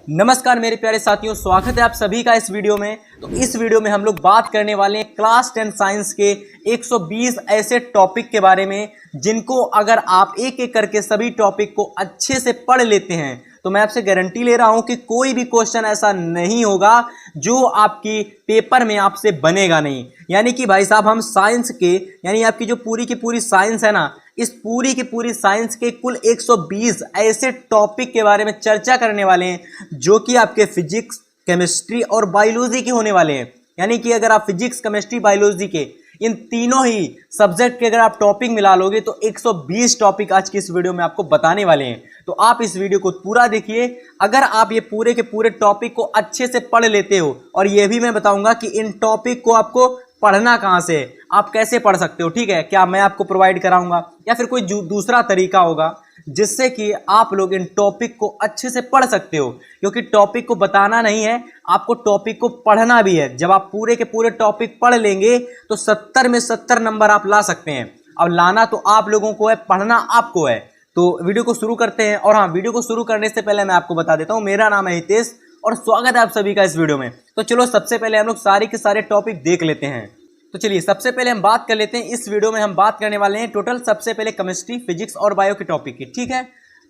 नमस्कार मेरे प्यारे साथियों, स्वागत है आप सभी का इस वीडियो में। तो इस वीडियो में हम लोग बात करने वाले हैं क्लास 10 साइंस के 120 ऐसे टॉपिक के बारे में जिनको अगर आप एक एक करके सभी टॉपिक को अच्छे से पढ़ लेते हैं तो मैं आपसे गारंटी ले रहा हूं कि कोई भी क्वेश्चन ऐसा नहीं होगा जो आपकी पेपर में आपसे बनेगा नहीं। यानी कि भाई साहब हम साइंस के यानी आपकी जो पूरी की पूरी साइंस है ना, इस पूरी की पूरी साइंस के कुल 120 ऐसे टॉपिक के बारे में चर्चा करने वाले हैं जो कि आपके फिजिक्स, केमिस्ट्री और बायोलॉजी के होने वाले हैं। यानी कि अगर आप फिजिक्स, केमिस्ट्री, बायोलॉजी के इन तीनों ही सब्जेक्ट के अगर आप टॉपिक मिला लोगे तो 120 टॉपिक आज की इस वीडियो में आपको बताने वाले हैं। तो आप इस वीडियो को पूरा देखिए। अगर आप ये पूरे के पूरे टॉपिक को अच्छे से पढ़ लेते हो, और ये भी मैं बताऊंगा कि इन टॉपिक को आपको पढ़ना कहां से, आप कैसे पढ़ सकते हो, ठीक है, क्या मैं आपको प्रोवाइड कराऊंगा या फिर कोई दूसरा तरीका होगा जिससे कि आप लोग इन टॉपिक को अच्छे से पढ़ सकते हो। क्योंकि टॉपिक को बताना नहीं है, आपको टॉपिक को पढ़ना भी है। जब आप पूरे के पूरे टॉपिक पढ़ लेंगे तो 70 में 70 नंबर आप ला सकते हैं। अब लाना तो आप लोगों को है, पढ़ना आपको है। तो वीडियो को शुरू करते हैं। और हाँ, वीडियो को शुरू करने से पहले मैं आपको बता देता हूं, मेरा नाम है हितेश और स्वागत है आप सभी का इस वीडियो में। तो चलो सबसे पहले हम लोग सारे के सारे टॉपिक देख लेते हैं। तो चलिए सबसे पहले हम बात कर लेते हैं। इस वीडियो में हम बात करने वाले हैं टोटल सबसे पहले केमिस्ट्री, फिजिक्स और बायो के टॉपिक की, ठीक है।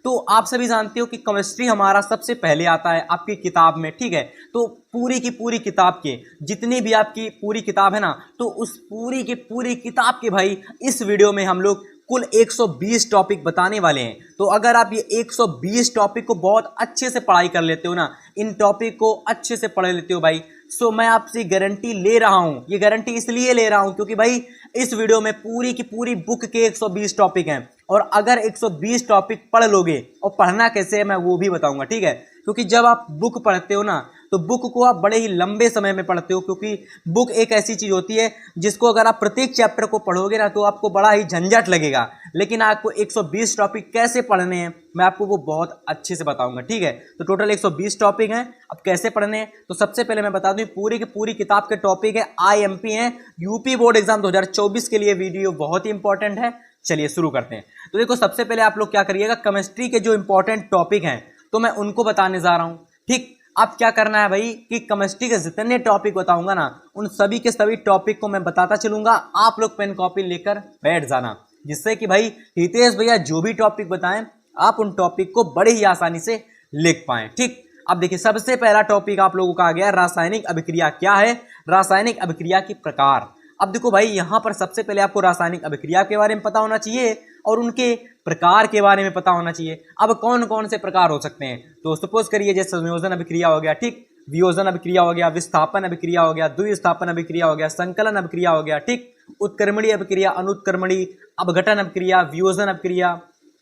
तो आप सभी जानते हो कि केमिस्ट्री हमारा सबसे पहले आता है आपकी किताब में, ठीक है। तो पूरी की पूरी किताब के जितनी भी आपकी पूरी किताब है ना, तो उस पूरी की पूरी किताब के भाई इस वीडियो में हम लोग कुल 120 टॉपिक बताने वाले हैं। तो अगर आप ये 120 टॉपिक को बहुत अच्छे से पढ़ाई कर लेते हो ना, इन टॉपिक को अच्छे से पढ़ लेते हो भाई, सो मैं आपसे गारंटी ले रहा हूं। ये गारंटी इसलिए ले रहा हूं क्योंकि भाई इस वीडियो में पूरी की पूरी बुक के 120 टॉपिक हैं। और अगर 120 टॉपिक पढ़ लोगे, और पढ़ना कैसे है मैं वो भी बताऊंगा, ठीक है। क्योंकि जब आप बुक पढ़ते हो ना, तो बुक को आप बड़े ही लंबे समय में पढ़ते हो। क्योंकि बुक एक ऐसी चीज होती है जिसको अगर आप प्रत्येक चैप्टर को पढ़ोगे ना तो आपको बड़ा ही झंझट लगेगा। लेकिन आपको 120 टॉपिक कैसे पढ़ने हैं मैं आपको वो बहुत अच्छे से बताऊंगा, ठीक है। तो टोटल 120 टॉपिक हैं। अब कैसे पढ़ने हैं, तो सबसे पहले मैं बता दूं पूरी की पूरी किताब के टॉपिक है IMP हैं, यूपी बोर्ड एग्जाम 2024 के लिए। वीडियो बहुत ही इंपॉर्टेंट है। चलिए शुरू करते हैं। तो देखो सबसे पहले आप लोग क्या करिएगा, केमिस्ट्री के जो इंपॉर्टेंट टॉपिक हैं तो मैं उनको बताने जा रहा हूं, ठीक। आप क्या करना है भाई कि केमिस्ट्री के जितने टॉपिक बताऊंगा ना, उन सभी के सभी टॉपिक को मैं बताता चलूंगा। आप लोग पेन कॉपी लेकर बैठ जाना, जिससे कि भाई हितेश भैया जो भी टॉपिक बताएं आप उन टॉपिक को बड़े ही आसानी से लिख पाएं, ठीक। अब देखिए सबसे पहला टॉपिक आप लोगों का आ गया रासायनिक अभिक्रिया। क्या है? रासायनिक अभिक्रिया के प्रकार। अब देखो भाई यहां पर सबसे पहले आपको रासायनिक अभिक्रिया के बारे में पता होना चाहिए और उनके प्रकार के बारे में पता होना चाहिए। अब कौन कौन से प्रकार हो सकते हैं, तो सपोज करिए जैसे संयोजन अभिक्रिया हो गया, ठीक, वियोजन अभिक्रिया हो गया, विस्थापन अभिक्रिया हो गया, द्विस्थापन अभिक्रिया हो गया, संकलन अभिक्रिया हो गया, ठीक, उत्क्रमणीय अभिक्रिया, अनुत्क्रमणीय, अपघटन अभिक्रिया, वियोजन अभिक्रिया,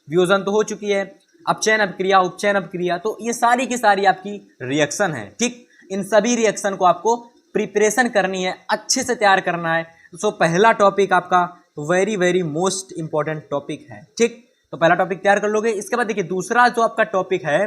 वियोजन तो हो चुकी है, अपचयन अभिक्रिया, उपचयन अभिक्रिया। तो ये सारी की सारी आपकी रिएक्शन है, ठीक। इन सभी रिएक्शन को आपको प्रिपरेशन करनी है, अच्छे से तैयार करना है। सो पहला टॉपिक आपका very very most important topic है, ठीक। तो पहला टॉपिक तैयार कर लोगे। इसके बाद देखिए दूसरा जो आपका टॉपिक है,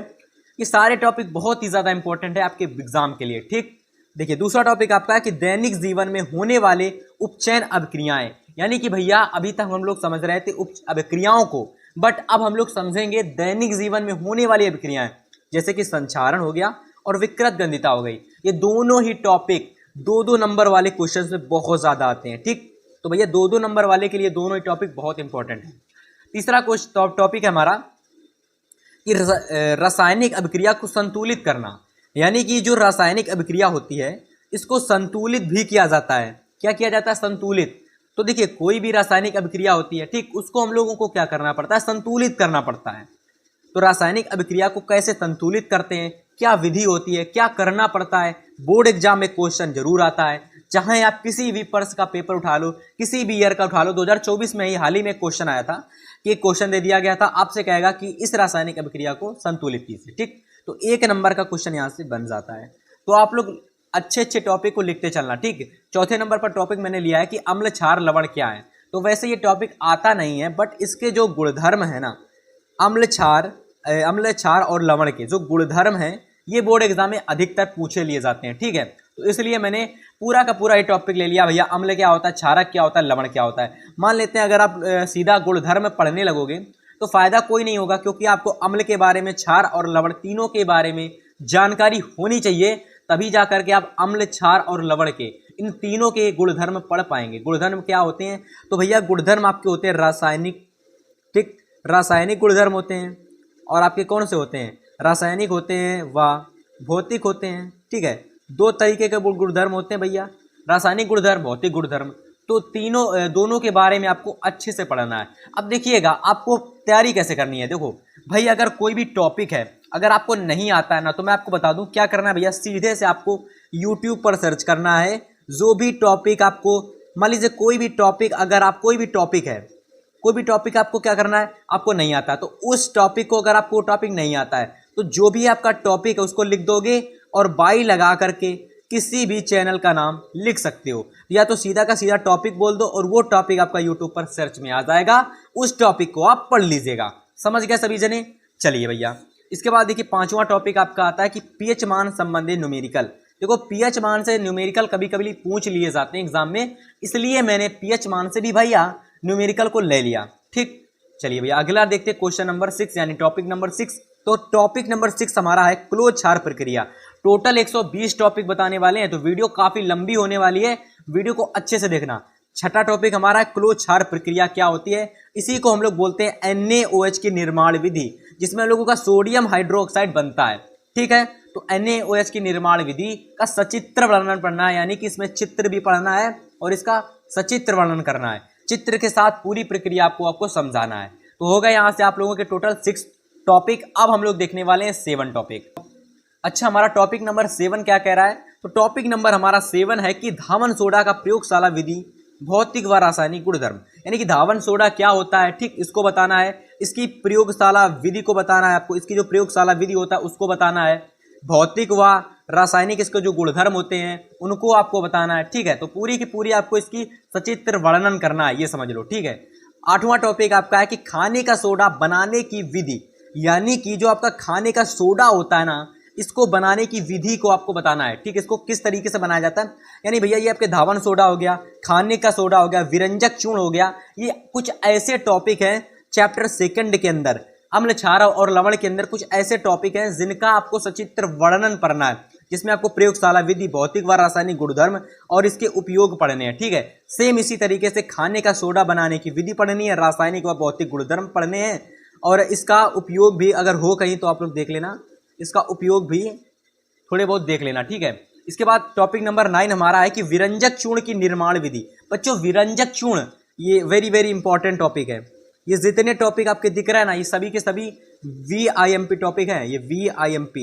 ये सारे टॉपिक बहुत ही ज्यादा इंपॉर्टेंट है आपके एग्जाम के लिए, ठीक। देखिए दूसरा टॉपिक आपका है कि दैनिक जीवन में होने वाले उपचयन अभिक्रियाएं। यानी कि भैया अभी तक हम लोग समझ रहे थे उप अभिक्रियाओं को, बट अब हम लोग समझेंगे दैनिक जीवन में होने वाली अभिक्रियाएं, जैसे कि संचारण हो गया और विकृत गंधिता हो गई। ये दोनों ही टॉपिक 2-2 नंबर वाले क्वेश्चन में बहुत ज्यादा आते हैं, ठीक। तो भैया 2-2 नंबर वाले के लिए दोनों ही टॉपिक बहुत इंपॉर्टेंट है। तीसरा टॉपिक है हमारा कि रासायनिक अभिक्रिया को संतुलित करना। यानी कि जो रासायनिक अभिक्रिया होती है इसको संतुलित भी किया जाता है। क्या किया जाता है? संतुलित। तो देखिए कोई भी रासायनिक अभिक्रिया होती है, ठीक, उसको हम लोगों को क्या करना पड़ता है? संतुलित करना पड़ता है। तो रासायनिक अभिक्रिया को कैसे संतुलित करते हैं, क्या विधि होती है, क्या करना पड़ता है, बोर्ड एग्जाम में क्वेश्चन जरूर आता है। चाहे आप किसी भी वर्ष का पेपर उठा लो, किसी भी ईयर का उठा लो, 2024 में ही हाल ही में क्वेश्चन आया था कि एक क्वेश्चन दे दिया गया था, आपसे कहेगा कि इस रासायनिक अभिक्रिया को संतुलित कीजिए, ठीक। तो 1 नंबर का क्वेश्चन यहां से बन जाता है। तो आप लोग अच्छे अच्छे टॉपिक को लिखते चलना, ठीक। चौथे नंबर पर टॉपिक मैंने लिया है कि अम्ल क्षार लवण क्या है। तो वैसे ये टॉपिक आता नहीं है, बट इसके जो गुणधर्म है ना, अम्ल क्षार और लवण के जो गुणधर्म हैं ये बोर्ड एग्जाम में अधिकतर पूछे लिए जाते हैं, ठीक है। तो इसलिए मैंने पूरा का पूरा ये टॉपिक ले लिया। भैया अम्ल क्या होता है, क्षारक क्या होता है, लवण क्या होता है। मान लेते हैं अगर आप सीधा गुणधर्म पढ़ने लगोगे तो फायदा कोई नहीं होगा, क्योंकि आपको अम्ल के बारे में, क्षार और लवण तीनों के बारे में जानकारी होनी चाहिए, तभी जा करके आप अम्ल, क्षार और लवण के इन तीनों के गुणधर्म पढ़ पाएंगे। गुणधर्म क्या होते हैं? तो भैया गुणधर्म आपके होते हैं रासायनिक, ठीक, रासायनिक गुणधर्म होते हैं। और आपके कौन से होते हैं? रासायनिक होते हैं व भौतिक होते हैं, ठीक है। दो तरीके के गुणधर्म होते हैं भैया, रासायनिक गुणधर्म, भौतिक गुणधर्म। तो दोनों के बारे में आपको अच्छे से पढ़ना है। अब देखिएगा आपको तैयारी कैसे करनी है। देखो भाई, अगर कोई भी टॉपिक है अगर आपको नहीं आता है ना, तो मैं आपको बता दूं क्या करना है भैया। सीधे से आपको YouTube पर सर्च करना है। जो भी टॉपिक आपको, मान लीजिए कोई भी टॉपिक, अगर आप कोई भी टॉपिक है, कोई भी टॉपिक आपको क्या करना है, आपको नहीं आता, तो उस टॉपिक को, अगर आपको टॉपिक नहीं आता है तो जो भी आपका टॉपिक है उसको लिख दोगे और बाई लगा करके किसी भी चैनल का नाम लिख सकते हो, या तो सीधा का सीधा टॉपिक बोल दो और वो टॉपिक आपका यूट्यूब पर सर्च में आ जाएगा। उस टॉपिक को आप पढ़ लीजिएगा। समझ गए सभी जने? चलिए भैया, इसके बाद देखिए पांचवा टॉपिक आपका आता है कि पीएच मान संबंधी न्यूमेरिकल। देखो पीएच मान से न्यूमेरिकल कभी कभी पूछ लिए जाते हैं एग्जाम में, इसलिए मैंने पीएच मान से भी भैया न्यूमेरिकल को ले लिया, ठीक। चलिए भैया अगला देखते हैं क्वेश्चन नंबर 6 यानी टॉपिक नंबर 6। तो टॉपिक नंबर 6 हमारा है क्लोज क्षार प्रक्रिया। टोटल 120 टॉपिक बताने वाले हैं, तो वीडियो काफी लंबी होने वाली है, वीडियो को अच्छे से देखना। छठा टॉपिक हमारा है क्लोज क्षार प्रक्रिया क्या होती है। इसी को हम लोग बोलते हैं NaOH की निर्माण विधि, जिसमें हम लोगों का सोडियम हाइड्रोक्साइड बनता है, ठीक है। तो NaOH की निर्माण विधि का सचित्र वर्णन पढ़ना है, यानी कि इसमें चित्र भी पढ़ना है और इसका सचित्र वर्णन करना है। चित्र के साथ पूरी प्रक्रिया आपको समझाना है। तो हो गया यहाँ से आप लोगों के टोटल 6 टॉपिक। अब हम लोग देखने वाले हैं 7 टॉपिक। अच्छा, हमारा टॉपिक नंबर 7 क्या कह रहा है? तो टॉपिक नंबर हमारा 7 है कि धावन सोडा का प्रयोगशाला विधि, भौतिक व रासायनिक गुणधर्म। यानी कि धावन सोडा क्या होता है, ठीक, इसको बताना है। इसकी प्रयोगशाला विधि को बताना है आपको, इसकी जो प्रयोगशाला विधि होता है उसको बताना है। भौतिक व रासायनिक इसके जो गुणधर्म होते हैं उनको आपको बताना है, ठीक है। तो पूरी की पूरी आपको इसकी सचित्र वर्णन करना है, ये समझ लो, ठीक है। 8वां टॉपिक आपका है कि खाने का सोडा बनाने की विधि, यानी कि जो आपका खाने का सोडा होता है ना, इसको बनाने की विधि को आपको बताना है, ठीक। इसको किस तरीके से बनाया जाता है, यानी भैया ये आपके धावन सोडा हो गया, खाने का सोडा हो गया, विरंजक चूर्ण हो गया, ये कुछ ऐसे टॉपिक हैं चैप्टर 2 के अंदर, अम्ल, क्षार और लवण के अंदर कुछ ऐसे टॉपिक हैं जिनका आपको सचित्र वर्णन पढ़ना है, जिसमें आपको प्रयोगशाला विधि, भौतिक व रासायनिक गुणधर्म और इसके उपयोग पढ़ने हैं, ठीक है। सेम इसी तरीके से खाने का सोडा बनाने की विधि पढ़नी है, रासायनिक व भौतिक गुणधर्म पढ़ने हैं, और इसका उपयोग भी अगर हो कहीं तो आप लोग देख लेना, इसका उपयोग भी थोड़े बहुत देख लेना, ठीक है। इसके बाद टॉपिक नंबर 9 हमारा है कि विरंजक चूर्ण की निर्माण विधि। बच्चों विरंजक चूर्ण ये वेरी वेरी इंपॉर्टेंट टॉपिक है। ये जितने टॉपिक आपके दिख रहा है ना, ये सभी के सभी VIMP टॉपिक हैं, ये VIMP।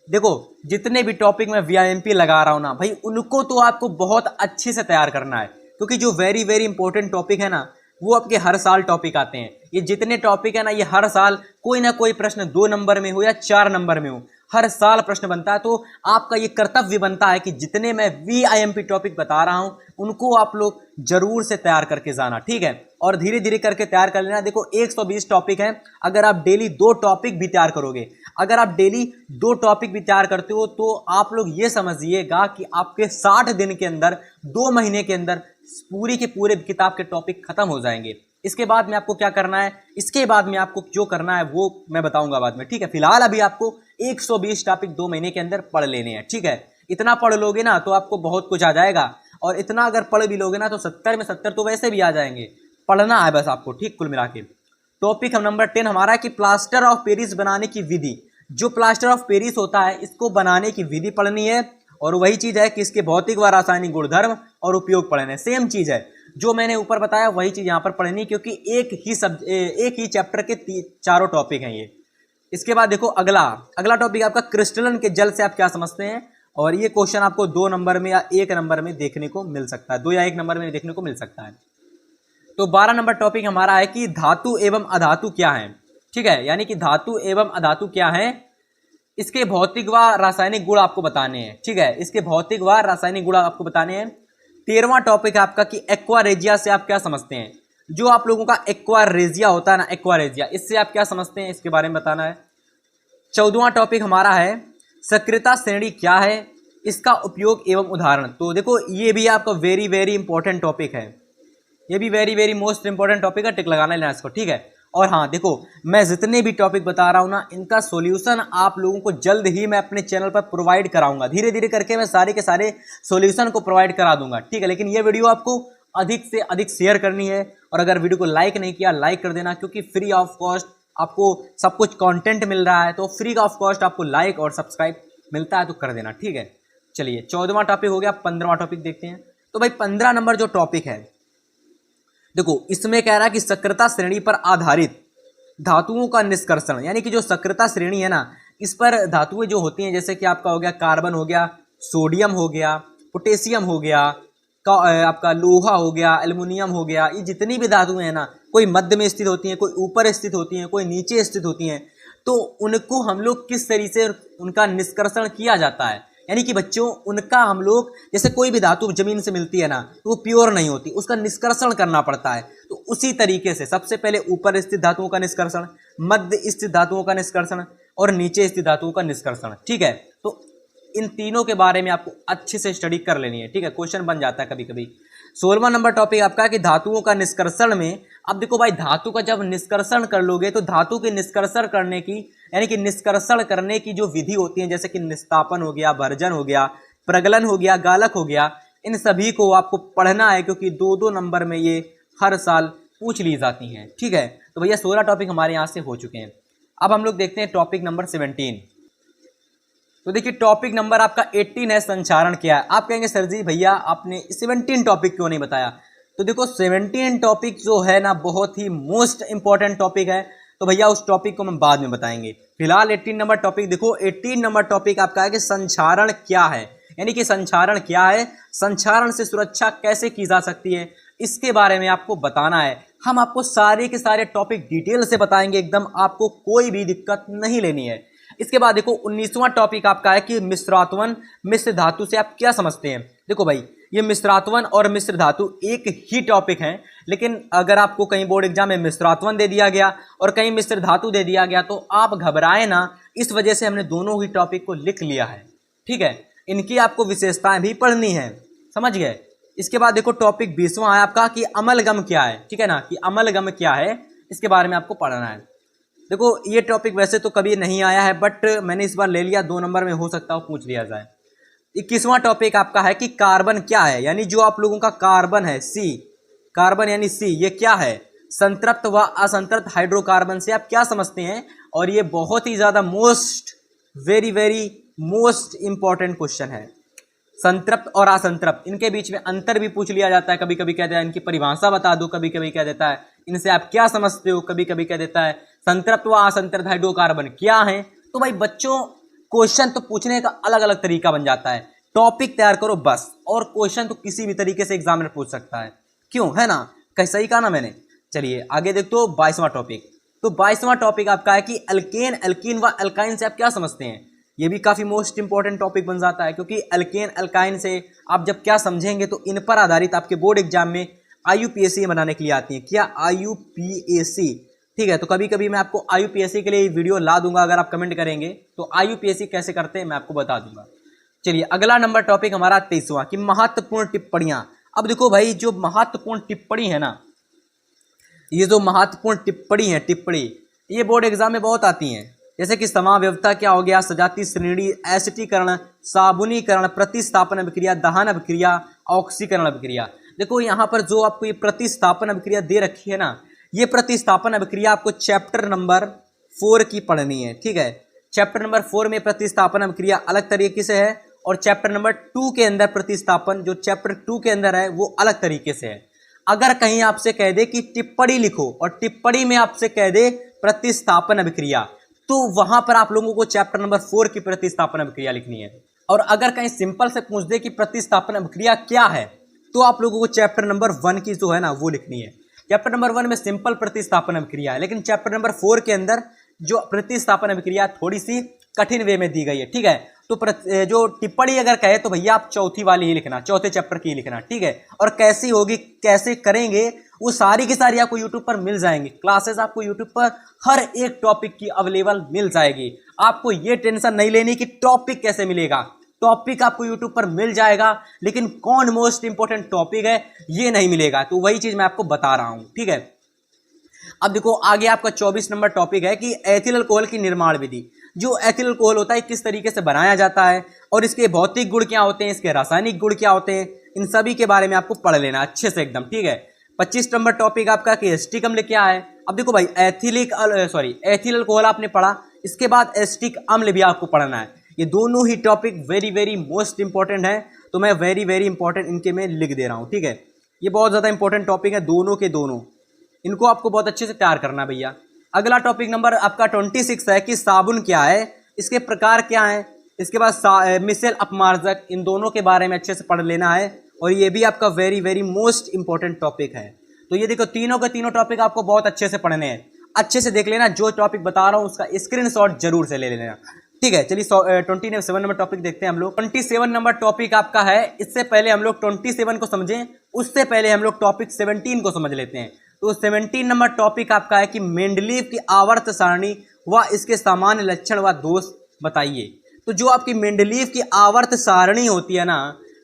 देखो जितने भी टॉपिक में VIMP लगा रहा हूं ना भाई, उनको तो आपको बहुत अच्छे से तैयार करना है, क्योंकि जो वेरी वेरी इंपॉर्टेंट टॉपिक है ना, वो आपके हर साल टॉपिक आते हैं। ये जितने टॉपिक है ना, ये हर साल कोई ना कोई प्रश्न 2 नंबर में हो या 4 नंबर में हो, हर साल प्रश्न बनता है। तो आपका ये कर्तव्य बनता है कि जितने मैं VIMP टॉपिक बता रहा हूं उनको आप लोग जरूर से तैयार करके जाना, ठीक है। और धीरे धीरे करके तैयार कर लेना। देखो 120 टॉपिक हैं, अगर आप डेली 2 टॉपिक भी तैयार करोगे, अगर आप डेली 2 टॉपिक भी तैयार करते हो, तो आप लोग ये समझिएगा कि आपके 60 दिन के अंदर, 2 महीने के अंदर पूरी के पूरे किताब के टॉपिक खत्म हो जाएंगे। इसके बाद में आपको क्या करना है, इसके बाद में आपको जो करना है वो मैं बताऊंगा बाद में, ठीक है। फिलहाल अभी आपको 120 टॉपिक 2 महीने के अंदर पढ़ लेने हैं, ठीक है। इतना पढ़ लोगे ना तो आपको बहुत कुछ आ जाएगा, और इतना अगर पढ़ भी लोगे ना तो 70 में 70 तो वैसे भी आ जाएंगे। पढ़ना है बस आपको, ठीक, कुल मिला के। टॉपिक नंबर 10 हमारा है कि प्लास्टर ऑफ पेरिस बनाने की विधि। जो प्लास्टर ऑफ पेरिस होता है इसको बनाने की विधि पढ़नी है, और वही चीज है कि इसके भौतिक व रासायनिक गुणधर्म और उपयोग पढ़ने। सेम चीज है जो मैंने ऊपर बताया, वही चीज यहाँ पर पढ़नी, क्योंकि एक ही चैप्टर के 4 टॉपिक हैं ये। इसके बाद देखो अगला टॉपिक आपका क्रिस्टलन के जल से आप क्या समझते हैं, और ये क्वेश्चन आपको 2 नंबर में या 1 नंबर में देखने को मिल सकता है, 2 या 1 नंबर में देखने को मिल सकता है। तो 12 नंबर टॉपिक हमारा है कि धातु एवं अधातु क्या है, ठीक है। यानी कि धातु एवं अधातु क्या है, इसके भौतिक व रासायनिक गुण आपको बताने हैं, ठीक है। इसके भौतिक व रासायनिक गुण आपको बताने हैं। 13वां टॉपिक आपका कि एक्वारेजिया से आप क्या समझते हैं। जो आप लोगों का एक्वारेजिया होता है ना, एक्वारेजिया, इससे आप क्या समझते हैं, इसके बारे में बताना है। 14वां टॉपिक हमारा है सक्रियता श्रेणी क्या है, इसका उपयोग एवं उदाहरण। तो देखो ये भी आपका वेरी वेरी इंपॉर्टेंट टॉपिक है, ये भी very very most important topic है, टिक लगाना लेना इसको, ठीक है। और हाँ देखो, मैं जितने भी टॉपिक बता रहा हूँ ना, इनका सॉल्यूशन आप लोगों को जल्द ही मैं अपने चैनल पर प्रोवाइड कराऊंगा। धीरे धीरे करके मैं सारे के सारे सॉल्यूशन को प्रोवाइड करा दूंगा, ठीक है। लेकिन ये वीडियो आपको अधिक से अधिक शेयर करनी है, और अगर वीडियो को लाइक नहीं किया, लाइक कर देना, क्योंकि फ्री ऑफ कॉस्ट आपको सब कुछ कंटेंट मिल रहा है, तो फ्री ऑफ कॉस्ट आपको लाइक और सब्सक्राइब मिलता है, तो कर देना, ठीक है। चलिए 14वां टॉपिक हो गया, 15वां टॉपिक देखते हैं। तो भाई 15 नंबर जो टॉपिक है, देखो इसमें कह रहा है कि सक्रियता श्रेणी पर आधारित धातुओं का निष्कर्षण, यानी कि जो सक्रियता श्रेणी है ना, इस पर धातुएं जो होती हैं, जैसे कि आपका हो गया कार्बन हो गया, सोडियम हो गया, पोटेशियम हो गया, आपका लोहा हो गया, एल्युमिनियम हो गया, ये जितनी भी धातुएं हैं ना, कोई मध्य में स्थित होती हैं, कोई ऊपर स्थित होती हैं, कोई नीचे स्थित होती हैं, तो उनको हम लोग किस तरीके से उनका निष्कर्षण किया जाता है, यानी कि बच्चों उनका हम लोग, जैसे कोई भी धातु जमीन से मिलती है ना, तो वो प्योर नहीं होती, उसका निष्कर्षण करना पड़ता है। तो उसी तरीके से सबसे पहले ऊपर स्थित धातुओं का निष्कर्षण, मध्य स्थित धातुओं का निष्कर्षण और नीचे स्थित धातुओं का निष्कर्षण, ठीक है। तो इन तीनों के बारे में आपको अच्छे से स्टडी कर लेनी है, ठीक है। क्वेश्चन बन जाता है कभी कभी। 16वां नंबर टॉपिक आपका है कि धातुओं का निष्कर्षण में, अब देखो भाई धातु का जब निष्कर्षण कर लोगे, तो धातु के निष्कर्षण करने की, यानी कि निष्कर्षण करने की जो विधि होती है, जैसे कि निस्तापन हो गया, भर्जन हो गया, प्रगलन हो गया, गालक हो गया, इन सभी को आपको पढ़ना है, क्योंकि 2-2 नंबर में ये हर साल पूछ ली जाती हैं, ठीक है। तो भैया 16 टॉपिक हमारे यहाँ से हो चुके हैं। अब हम लोग देखते हैं टॉपिक नंबर 17। तो देखिए टॉपिक नंबर आपका 18 है, संचारण क्या है। आप कहेंगे सर जी भैया आपने 17 टॉपिक क्यों नहीं बताया। तो देखो 17 टॉपिक जो है ना, बहुत ही मोस्ट इंपॉर्टेंट टॉपिक है, तो भैया उस टॉपिक को हम बाद में बताएंगे। फिलहाल 18 नंबर टॉपिक देखो, 18 नंबर टॉपिक आपका है कि संचारण क्या है, यानी कि संचारण क्या है, संचारण से सुरक्षा कैसे की जा सकती है, इसके बारे में आपको बताना है। हम आपको सारे के सारे टॉपिक डिटेल से बताएंगे, एकदम आपको कोई भी दिक्कत नहीं लेनी है। इसके बाद देखो 19वां टॉपिक आपका है कि मिश्रात्वन, मिश्र धातु से आप क्या समझते हैं। देखो भाई ये मिश्रात्वन और मिश्र धातु एक ही टॉपिक है, लेकिन अगर आपको कहीं बोर्ड एग्जाम में मिश्रात्वन दे दिया गया और कहीं मिश्र धातु दे दिया गया, तो आप घबराए ना, इस वजह से हमने दोनों ही टॉपिक को लिख लिया है, ठीक है। इनकी आपको विशेषताएं भी पढ़नी है, समझ गए। इसके बाद देखो टॉपिक 20वां है आपका कि अमलगम क्या है, ठीक है ना, कि अमलगम क्या है, इसके बारे में आपको पढ़ना है। देखो ये टॉपिक वैसे तो कभी नहीं आया है, बट मैंने इस बार ले लिया, 2 नंबर में हो सकता है पूछ लिया जाए। 21वां टॉपिक आपका है कि कार्बन क्या है, यानी जो आप लोगों का कार्बन है, सी, कार्बन यानी सी, ये क्या है, संतृप्त व असंतृप्त हाइड्रोकार्बन से आप क्या समझते हैं। और ये बहुत ही ज्यादा वेरी मोस्ट इंपॉर्टेंट क्वेश्चन है। संतृप्त और असंतृप्त, इनके बीच में अंतर भी पूछ लिया जाता है, कभी कभी कह देता है इनकी परिभाषा बता दो, कभी कभी कह देता है इनसे आप क्या समझते हो, कभी कभी कह देता है संतृप्त व असंतृप्त हाइड्रोकार्बन क्या है। तो भाई बच्चों क्वेश्चन तो पूछने का अलग अलग तरीका बन जाता है, टॉपिक तैयार करो बस, और क्वेश्चन तो किसी भी तरीके से एग्जामिनर पूछ सकता है, क्यों, है ना, कहीं सही कहा ना मैंने। चलिए आगे देखते हो 22वां टॉपिक। तो 22वां टॉपिक आपका है कि अल्केन, एल्कीन व अल्काइन से आप क्या समझते हैं। ये भी काफी मोस्ट इंपॉर्टेंट टॉपिक बन जाता है, क्योंकि अल्केन अल्काइन से आप जब क्या समझेंगे, तो इन पर आधारित आपके बोर्ड एग्जाम में IUPAC बनाने के लिए आती है, क्या IUPAC, ठीक है। तो कभी कभी मैं आपको IUPAC के लिए वीडियो ला दूंगा, अगर आप कमेंट करेंगे तो IUPAC कैसे करते हैं मैं आपको बता दूंगा। चलिए अगला नंबर टॉपिक हमारा 23वां कि महत्वपूर्ण टिप्पणियां। अब देखो भाई जो महत्वपूर्ण टिप्पणी है ना, ये जो महत्वपूर्ण टिप्पणी है, टिप्पणी ये बोर्ड एग्जाम में बहुत आती हैं, जैसे कि समाव्यवस्था क्या हो गया, सजातीय श्रेणी, एसिटीकरण, साबुनीकरण, प्रतिस्थापन अभिक्रिया, दहन अभिक्रिया, ऑक्सीकरण अभिक्रिया। देखो यहाँ पर जो आपको ये प्रतिस्थापन अभिक्रिया दे रखी है ना, ये प्रतिस्थापन अभिक्रिया आपको चैप्टर नंबर 4 की पढ़नी है, ठीक है। चैप्टर नंबर 4 में प्रतिस्थापन अभिक्रिया अलग तरीके से है, और चैप्टर नंबर 2 के अंदर प्रतिस्थापन, जो चैप्टर 2 के अंदर है, वो अलग तरीके से है। अगर कहीं आपसे कह दे कि टिप्पणी लिखो, और टिप्पणी में आपसे कह दे प्रतिस्थापन अभिक्रिया, तो वहां पर आप लोगों को चैप्टर नंबर 4 की प्रतिस्थापन अभिक्रिया लिखनी है। और अगर कहीं सिंपल से पूछ दे कि प्रतिस्थापन अभिक्रिया क्या है, तो आप लोगों को चैप्टर नंबर 1 की जो है ना वो लिखनी है। चैप्टर नंबर 1 में सिंपल प्रतिस्थापन अभिक्रिया है, लेकिन चैप्टर नंबर 4 के अंदर जो प्रतिस्थापन अभिक्रिया थोड़ी सी कठिन वे में दी गई है, ठीक है। तो जो टिप्पणी अगर कहे तो भैया आप चौथी वाली ही लिखना, चौथे चैप्टर की लिखना, ठीक है। और कैसी होगी, कैसे करेंगे, वो सारी की सारी आपको यूट्यूब पर मिल जाएंगी। क्लासेस आपको यूट्यूब पर हर एक टॉपिक की अवेलेबल मिल जाएगी। आपको ये टेंशन नहीं लेनी कि टॉपिक कैसे मिलेगा, टॉपिक आपको यूट्यूब पर मिल जाएगा, लेकिन कौन मोस्ट इंपॉर्टेंट टॉपिक है ये नहीं मिलेगा। तो वही चीज मैं आपको बता रहा हूं, ठीक है। अब देखो आगे आपका 24 नंबर टॉपिक है कि एथिल अल्कोहल की निर्माण विधि। जो एथिल अल्कोहल होता है किस तरीके से बनाया जाता है और इसके भौतिक गुण क्या होते हैं, इसके रासायनिक गुण क्या होते हैं, इन सभी के बारे में आपको पढ़ लेना अच्छे से एकदम, ठीक है। 25 नंबर टॉपिक आपका कि एसिटिक अम्ल क्या है। अब देखो भाई एथिल अल्कोहल आपने पढ़ा, इसके बाद एसिटिक अम्ल भी आपको पढ़ना है। ये दोनों ही topic very very most important है, तो मैं वेरी वेरी इंपॉर्टेंट इनके में लिख दे रहा हूँ, ठीक है। ये बहुत ज़्यादा इंपॉर्टेंट टॉपिक है दोनों के दोनों, इनको आपको बहुत अच्छे से तैयार करना है भैया। अगला टॉपिक नंबर आपका 26 है कि साबुन क्या है, इसके प्रकार क्या है, इसके बाद मिसेल अपमार्जक, इन दोनों के बारे में अच्छे से पढ़ लेना है और ये भी आपका very very most important topic है। तो ये देखो तीनों के तीनों टॉपिक आपको बहुत अच्छे से पढ़ने हैं, अच्छे से देख लेना। जो टॉपिक बता रहा हूँ उसका स्क्रीनशॉट जरूर से ले लेना, ठीक है। चलिए 27 नंबर टॉपिक देखते हैं हम लोग। 27 नंबर टॉपिक आपका है, इससे पहले हम लोग 27 को समझें उससे पहले हम लोग टॉपिक 17 को समझ लेते हैं। तो 17 नंबर टॉपिक आपका है कि मेंडलीव की आवर्त सारणी व इसके सामान्य लक्षण व दोष बताइए। तो जो आपकी मेंडलीव की आवर्त सारणी होती है ना,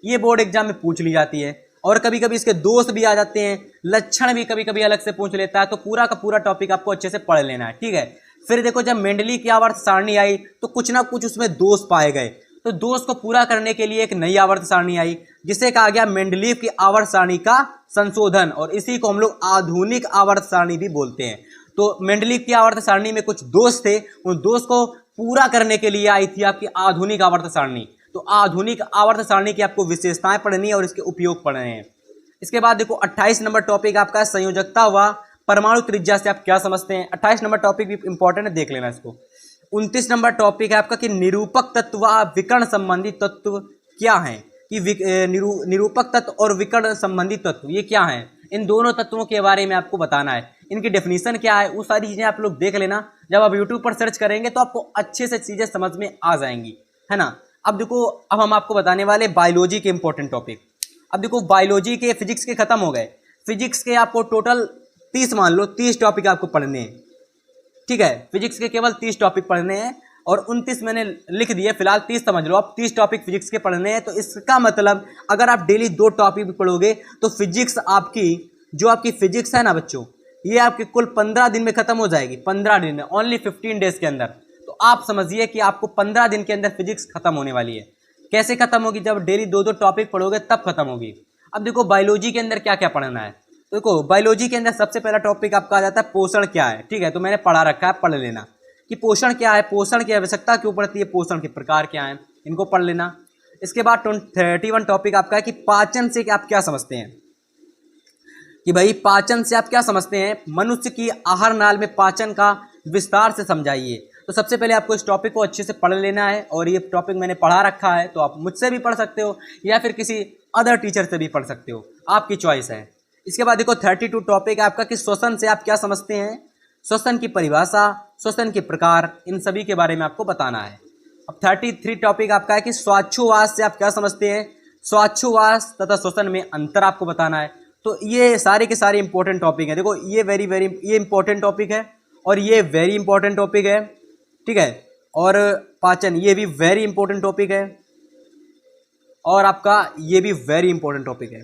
ये बोर्ड एग्जाम में पूछ ली जाती है और कभी कभी इसके दोष भी आ जाते हैं, लक्षण भी कभी कभी अलग से पूछ लेता है। तो पूरा का पूरा टॉपिक आपको अच्छे से पढ़ लेना है, ठीक है। फिर देखो जब मेंडलीव की आवर्त सारणी आई तो कुछ ना कुछ उसमें दोष पाए गए, तो दोष को पूरा करने के लिए एक नई आवर्त सारणी आई जिसे कहा गया मेंडलीव की आवर्त सारणी का संशोधन, और इसी को हम लोग आधुनिक आवर्त सारणी भी बोलते हैं। तो मेंडलीव की आवर्त सारणी में कुछ दोष थे, उन दोष को पूरा करने के लिए आई थी आपकी आधुनिक आवर्त सारणी। तो आधुनिक आवर्त सारणी की आपको विशेषताएं पढ़नी है और इसके उपयोग पढ़ने हैं। इसके बाद देखो 28 नंबर टॉपिक आपका संयोजकता हुआ परमाणु त्रिज्या से आप क्या समझते हैं। 28 नंबर टॉपिक भी इंपॉर्टेंट है, देख लेना इसको। 29 नंबर टॉपिक है आपका कि निरूपक तत्व व विकर्ण संबंधी तत्व क्या है, कि निरूपक तत्व और विकर्ण संबंधी तत्व ये क्या है, इन दोनों तत्वों के बारे में आपको बताना है। इनकी डेफिनेशन क्या है, वो सारी चीज़ें आप लोग देख लेना। जब आप यूट्यूब पर सर्च करेंगे तो आपको अच्छे से चीज़ें समझ में आ जाएंगी, है ना। अब देखो अब हम आपको बताने वाले बायोलॉजी के इंपॉर्टेंट टॉपिक। अब देखो बायोलॉजी के फिजिक्स के खत्म हो गए, फिजिक्स के आपको टोटल 30 मान लो 30 टॉपिक आपको पढ़ने हैं, ठीक है। फिजिक्स के केवल 30 टॉपिक पढ़ने हैं और 29 मैंने लिख दिए, फिलहाल 30 समझ लो आप। 30 टॉपिक फिजिक्स के पढ़ने हैं, तो इसका मतलब अगर आप डेली 2 टॉपिक भी पढ़ोगे तो फिजिक्स आपकी जो आपकी फिजिक्स है ना बच्चों, ये आपकी कुल 15 दिन में खत्म हो जाएगी। 15 दिन में, ओनली 15 डेज के अंदर। तो आप समझिए कि आपको 15 दिन के अंदर फिजिक्स खत्म होने वाली है। कैसे खत्म होगी, जब डेली 2-2 टॉपिक पढ़ोगे तब खत्म होगी। अब देखो बायोलॉजी के अंदर क्या क्या पढ़ना है। तो देखो बायोलॉजी के अंदर सबसे पहला टॉपिक आपका आ जाता है पोषण क्या है, ठीक है। तो मैंने पढ़ा रखा है, पढ़ लेना कि पोषण क्या है, पोषण की आवश्यकता क्यों पड़ती है, पोषण के प्रकार क्या हैं, इनको पढ़ लेना। इसके बाद 31 टॉपिक आपका है कि पाचन से आप क्या समझते हैं, कि भाई पाचन से आप क्या समझते हैं, मनुष्य की आहार नाल में पाचन का विस्तार से समझाइए। तो सबसे पहले आपको इस टॉपिक को अच्छे से पढ़ लेना है और ये टॉपिक मैंने पढ़ा रखा है, तो आप मुझसे भी पढ़ सकते हो या फिर किसी अदर टीचर से भी पढ़ सकते हो, आपकी चॉइस है। इसके बाद देखो 32 टॉपिक है आपका कि श्वसन से आप क्या समझते हैं, श्वसन की परिभाषा, श्वसन के प्रकार, इन सभी के बारे में आपको बताना है। अब 33 टॉपिक आपका है कि श्वासोच्छ्वास से आप क्या समझते हैं, श्वासोच्छ्वास तथा श्वसन में अंतर आपको बताना है। तो ये सारे के सारे इंपॉर्टेंट टॉपिक हैं। देखो ये ये इंपॉर्टेंट टॉपिक है और ये वेरी इंपॉर्टेंट टॉपिक है, ठीक है। और पाचन ये भी वेरी इंपॉर्टेंट टॉपिक है और आपका ये भी वेरी इंपॉर्टेंट टॉपिक है,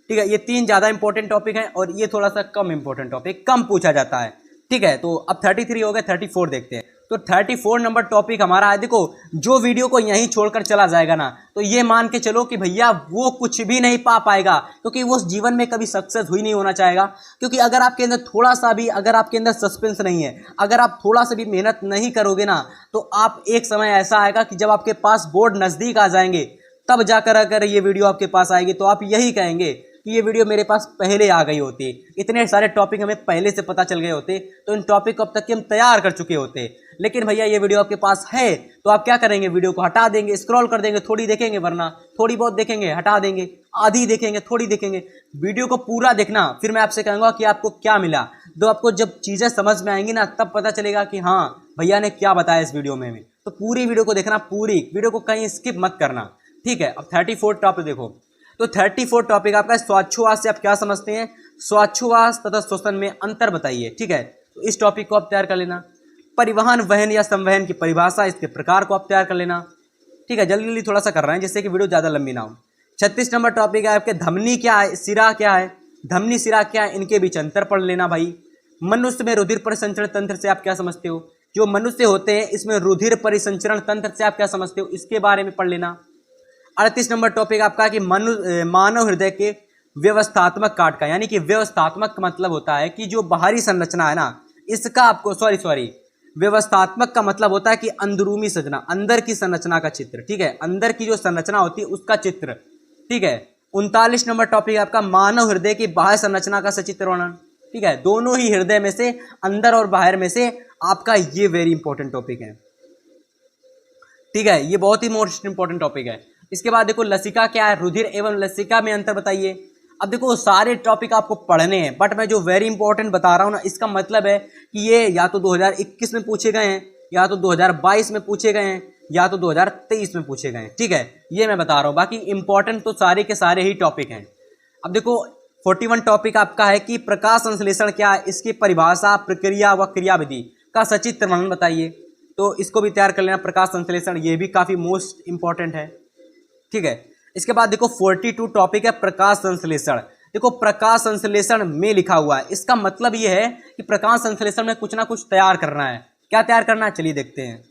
ठीक है। ये 3 ज़्यादा इंपॉर्टेंट टॉपिक हैं और ये थोड़ा सा कम इंपॉर्टेंट टॉपिक, कम पूछा जाता है, ठीक है। तो अब 33 हो गए, 34 देखते हैं। तो 34 नंबर टॉपिक हमारा है। देखो जो वीडियो को यहीं छोड़कर चला जाएगा ना, तो ये मान के चलो कि भैया वो कुछ भी नहीं पा पाएगा, क्योंकि वो जीवन में कभी सक्सेस हुई नहीं होना चाहेगा। क्योंकि अगर आपके अंदर थोड़ा सा भी, अगर आपके अंदर सस्पेंस नहीं है, अगर आप थोड़ा सा भी मेहनत नहीं करोगे ना, तो आप एक समय ऐसा आएगा कि जब आपके पास बोर्ड नज़दीक आ जाएंगे तब जाकर अगर ये वीडियो आपके पास आएगी तो आप यही कहेंगे कि ये वीडियो मेरे पास पहले आ गई होती, इतने सारे टॉपिक हमें पहले से पता चल गए होते, तो इन टॉपिक को अब तक हम तैयार कर चुके होते। लेकिन भैया ये वीडियो आपके पास है तो आप क्या करेंगे, वीडियो को हटा देंगे, स्क्रॉल कर देंगे, थोड़ी देखेंगे, वरना थोड़ी बहुत देखेंगे, हटा देंगे, आधी देखेंगे, थोड़ी देखेंगे। वीडियो को पूरा देखना, फिर मैं आपसे कहूँगा कि आपको क्या मिला। तो आपको जब चीज़ें समझ में आएंगी ना, तब पता चलेगा कि हाँ भैया ने क्या बताया इस वीडियो में। तो पूरी वीडियो को देखना, पूरी वीडियो को कहीं स्किप मत करना, ठीक है। अब 34 टॉपिक देखो। तो 34 टॉपिक आपका श्वासोच्छ्वास से आप क्या समझते हैं, श्वासोच्छ्वास तथा श्वसन में अंतर बताइए, ठीक है। तो इस टॉपिक को आप तैयार कर लेना। परिवहन, वहन या संवहन की परिभाषा, इसके प्रकार को आप तैयार कर लेना, ठीक है। जल्दी जल्दी थोड़ा सा कर रहे हैं जिससे कि वीडियो ज़्यादा लंबी ना हो। 36 नंबर टॉपिक है आपके धमनी क्या है, सिरा क्या है, धमनी सिरा क्या है, इनके बीच अंतर पढ़ लेना भाई। मनुष्य में रुधिर परिसंचरण तंत्र से आप क्या समझते हो? जो मनुष्य होते हैं इसमें रुधिर परिसंचरण तंत्र से आप क्या समझते हो, इसके बारे में पढ़ लेना। 38 नंबर टॉपिक आपका कि मानव हृदय के व्यवस्थात्मक काट का, यानी कि व्यवस्थात्मक का मतलब होता है कि जो बाहरी संरचना है ना, इसका आपको सॉरी व्यवस्थात्मक का मतलब होता है कि अंदरूनी संरचना, अंदर की संरचना का चित्र, ठीक है, अंदर की जो संरचना होती है उसका चित्र, ठीक है। 39 नंबर टॉपिक आपका मानव हृदय की बाह्य संरचना का सचित्र वर्णन, ठीक है, दोनों ही हृदय में से, अंदर और बाहर में से आपका ये वेरी इंपॉर्टेंट टॉपिक है, ठीक है, ये बहुत ही मोस्ट इंपॉर्टेंट टॉपिक है। इसके बाद देखो लसिका क्या है, रुधिर एवं लसिका में अंतर बताइए। अब देखो सारे टॉपिक आपको पढ़ने हैं, बट मैं जो वेरी इंपॉर्टेंट बता रहा हूं ना, इसका मतलब है कि ये या तो 2021 में पूछे गए हैं, या तो 2022 में पूछे गए हैं, या तो 2023 में पूछे गए हैं, ठीक है, ये मैं बता रहा हूं। बाकी इंपॉर्टेंट तो सारे के सारे ही टॉपिक हैं। अब देखो 41 टॉपिक आपका है कि प्रकाश संश्लेषण क्या है, इसकी परिभाषा, प्रक्रिया व क्रियाविधि का सचित्र वर्णन बताइए। तो इसको भी तैयार कर लेना, प्रकाश संश्लेषण, ये भी काफी मोस्ट इंपॉर्टेंट है, ठीक है। इसके बाद देखो 42 टॉपिक है प्रकाश संश्लेषण। देखो प्रकाश संश्लेषण में लिखा हुआ है, इसका मतलब ये है कि प्रकाश संश्लेषण में कुछ ना कुछ तैयार करना है। क्या तैयार करना है, चलिए देखते हैं।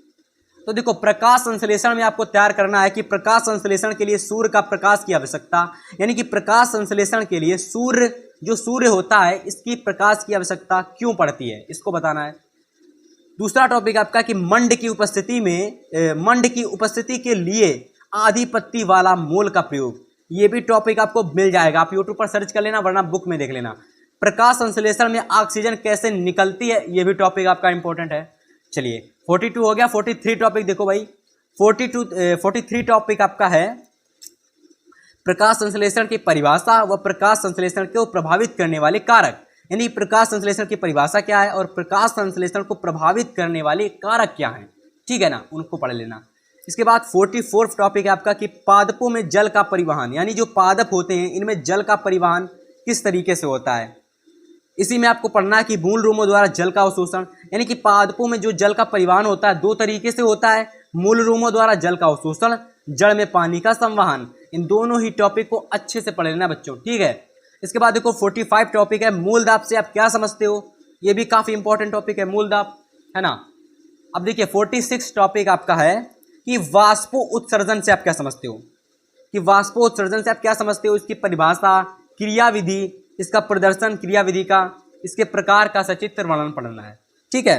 तो देखो प्रकाश संश्लेषण में आपको तैयार करना है कि प्रकाश संश्लेषण के लिए सूर्य का प्रकाश की आवश्यकता, यानी कि प्रकाश संश्लेषण के लिए सूर्य, जो सूर्य होता है इसकी प्रकाश की आवश्यकता क्यों पड़ती है, इसको बताना है। दूसरा टॉपिक आपका कि मंड की उपस्थिति के लिए आधिपत्य वाला मोल का प्रयोग, ये भी टॉपिक आपको मिल जाएगा, आप यूट्यूब पर सर्च कर लेना वरना बुक में देख लेना। प्रकाश संश्लेषण में ऑक्सीजन कैसे निकलती है, ये भी टॉपिक आपका इंपॉर्टेंट है। चलिए 42 हो गया। 43 टॉपिक देखो भाई, 43 टॉपिक आपका है प्रकाश संश्लेषण की परिभाषा व प्रकाश संश्लेषण को प्रभावित करने वाले कारक, यानी प्रकाश संश्लेषण की परिभाषा क्या है और प्रकाश संश्लेषण को प्रभावित करने वाले कारक क्या हैं, ठीक है ना, उनको पढ़ लेना। इसके बाद 44 टॉपिक है आपका कि पादपों में जल का परिवहन, यानी जो पादप होते हैं इनमें जल का परिवहन किस तरीके से होता है। इसी में आपको पढ़ना है कि मूल रूमों द्वारा जल का अवशोषण, यानी कि पादपों में जो जल का परिवहन होता है दो तरीके से होता है, मूल रूमों द्वारा जल का अवशोषण, जड़ में पानी का संवहन। इन दोनों ही टॉपिक को अच्छे से पढ़ लेना बच्चों, ठीक है। इसके बाद देखो 45 टॉपिक है मूलदाब से आप क्या समझते हो, ये भी काफी इंपॉर्टेंट टॉपिक है मूलदाब, है ना। अब देखिए 46 टॉपिक आपका है कि वाष्पो उत्सर्जन से आप क्या समझते हो, कि वाष्पो उत्सर्जन से आप क्या समझते हो, इसकी परिभाषा, क्रियाविधि, इसका प्रदर्शन, क्रियाविधि का, इसके प्रकार का सचित्र वर्णन पढ़ना है, ठीक है।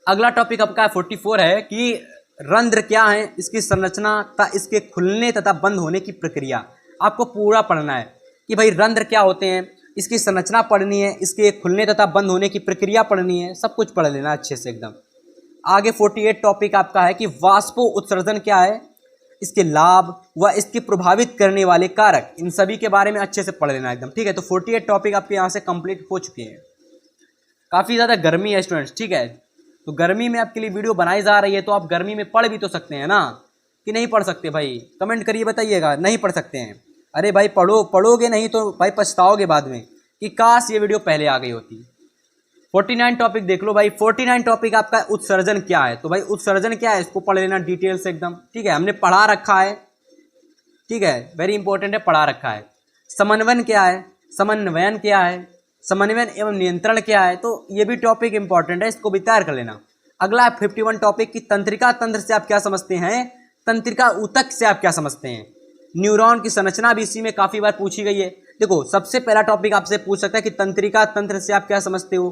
अगला टॉपिक आपका 44 है कि रंध्र क्या है, इसकी संरचना तथा इसके खुलने तथा बंद होने की प्रक्रिया, आपको पूरा पढ़ना है कि भाई रंध्र क्या होते हैं, इसकी संरचना पढ़नी है, इसके खुलने तथा बंद होने की प्रक्रिया पढ़नी है, सब कुछ पढ़ लेना अच्छे से एकदम। आगे 48 टॉपिक आपका है कि वाष्पो उत्सर्जन क्या है, इसके लाभ व इसके प्रभावित करने वाले कारक, इन सभी के बारे में अच्छे से पढ़ लेना एकदम, ठीक है। तो 48 टॉपिक आपके यहाँ से कंप्लीट हो चुके हैं। काफ़ी ज़्यादा गर्मी है स्टूडेंट्स, ठीक है, तो गर्मी में आपके लिए वीडियो बनाई जा रही है, तो आप गर्मी में पढ़ भी तो सकते हैं ना, कि नहीं पढ़ सकते भाई, कमेंट करिए बताइएगा, नहीं पढ़ सकते हैं। अरे भाई पढ़ोगे नहीं तो भाई पछताओगे बाद में कि काश ये वीडियो पहले आ गई होती। 49 टॉपिक देख लो भाई। 49 टॉपिक आपका उत्सर्जन क्या है, तो भाई उत्सर्जन क्या है इसको पढ़ लेना डिटेल से एकदम, ठीक है, हमने पढ़ा रखा है, ठीक है, वेरी इंपॉर्टेंट है, पढ़ा रखा है। समन्वयन क्या है, समन्वयन क्या है, समन्वयन एवं नियंत्रण क्या है, तो ये भी टॉपिक इंपॉर्टेंट है, इसको भी तैयार कर लेना। अगला 51 टॉपिक की तंत्रिका तंत्र से आप क्या समझते हैं, तंत्रिका ऊतक से आप क्या समझते हैं। न्यूरॉन की संरचना भी इसी में काफी बार पूछी गई है। देखो सबसे पहला टॉपिक आपसे पूछ सकता है कि तंत्रिका तंत्र से आप क्या समझते हो,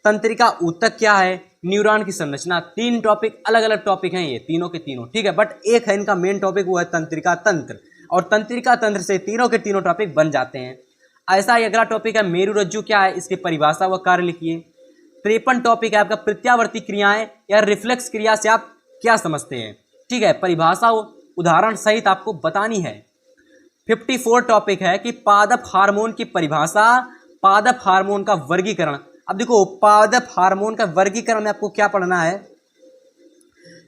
तंत्रिका ऊतक क्या है, न्यूरॉन की संरचना। 3 टॉपिक अलग अलग टॉपिक हैं ये तीनों के तीनों, ठीक है, बट एक है इनका मेन टॉपिक, वो है तंत्रिका तंत्र, और तंत्रिका तंत्र से तीनों के तीनों टॉपिक बन जाते हैं। ऐसा ही अगला टॉपिक है मेरुरज्जु क्या है, इसकी परिभाषा व कार्य लिखिए। 53 टॉपिक है आपका प्रत्यावर्ती क्रियाएं या रिफ्लेक्स क्रिया से आप क्या समझते हैं, ठीक है, परिभाषा उदाहरण सहित आपको बतानी है। 54 टॉपिक है कि पादप हार्मोन की परिभाषा, पादप हार्मोन का वर्गीकरण। अब देखो पादप हार्मोन का वर्गीकरण में आपको क्या पढ़ना है,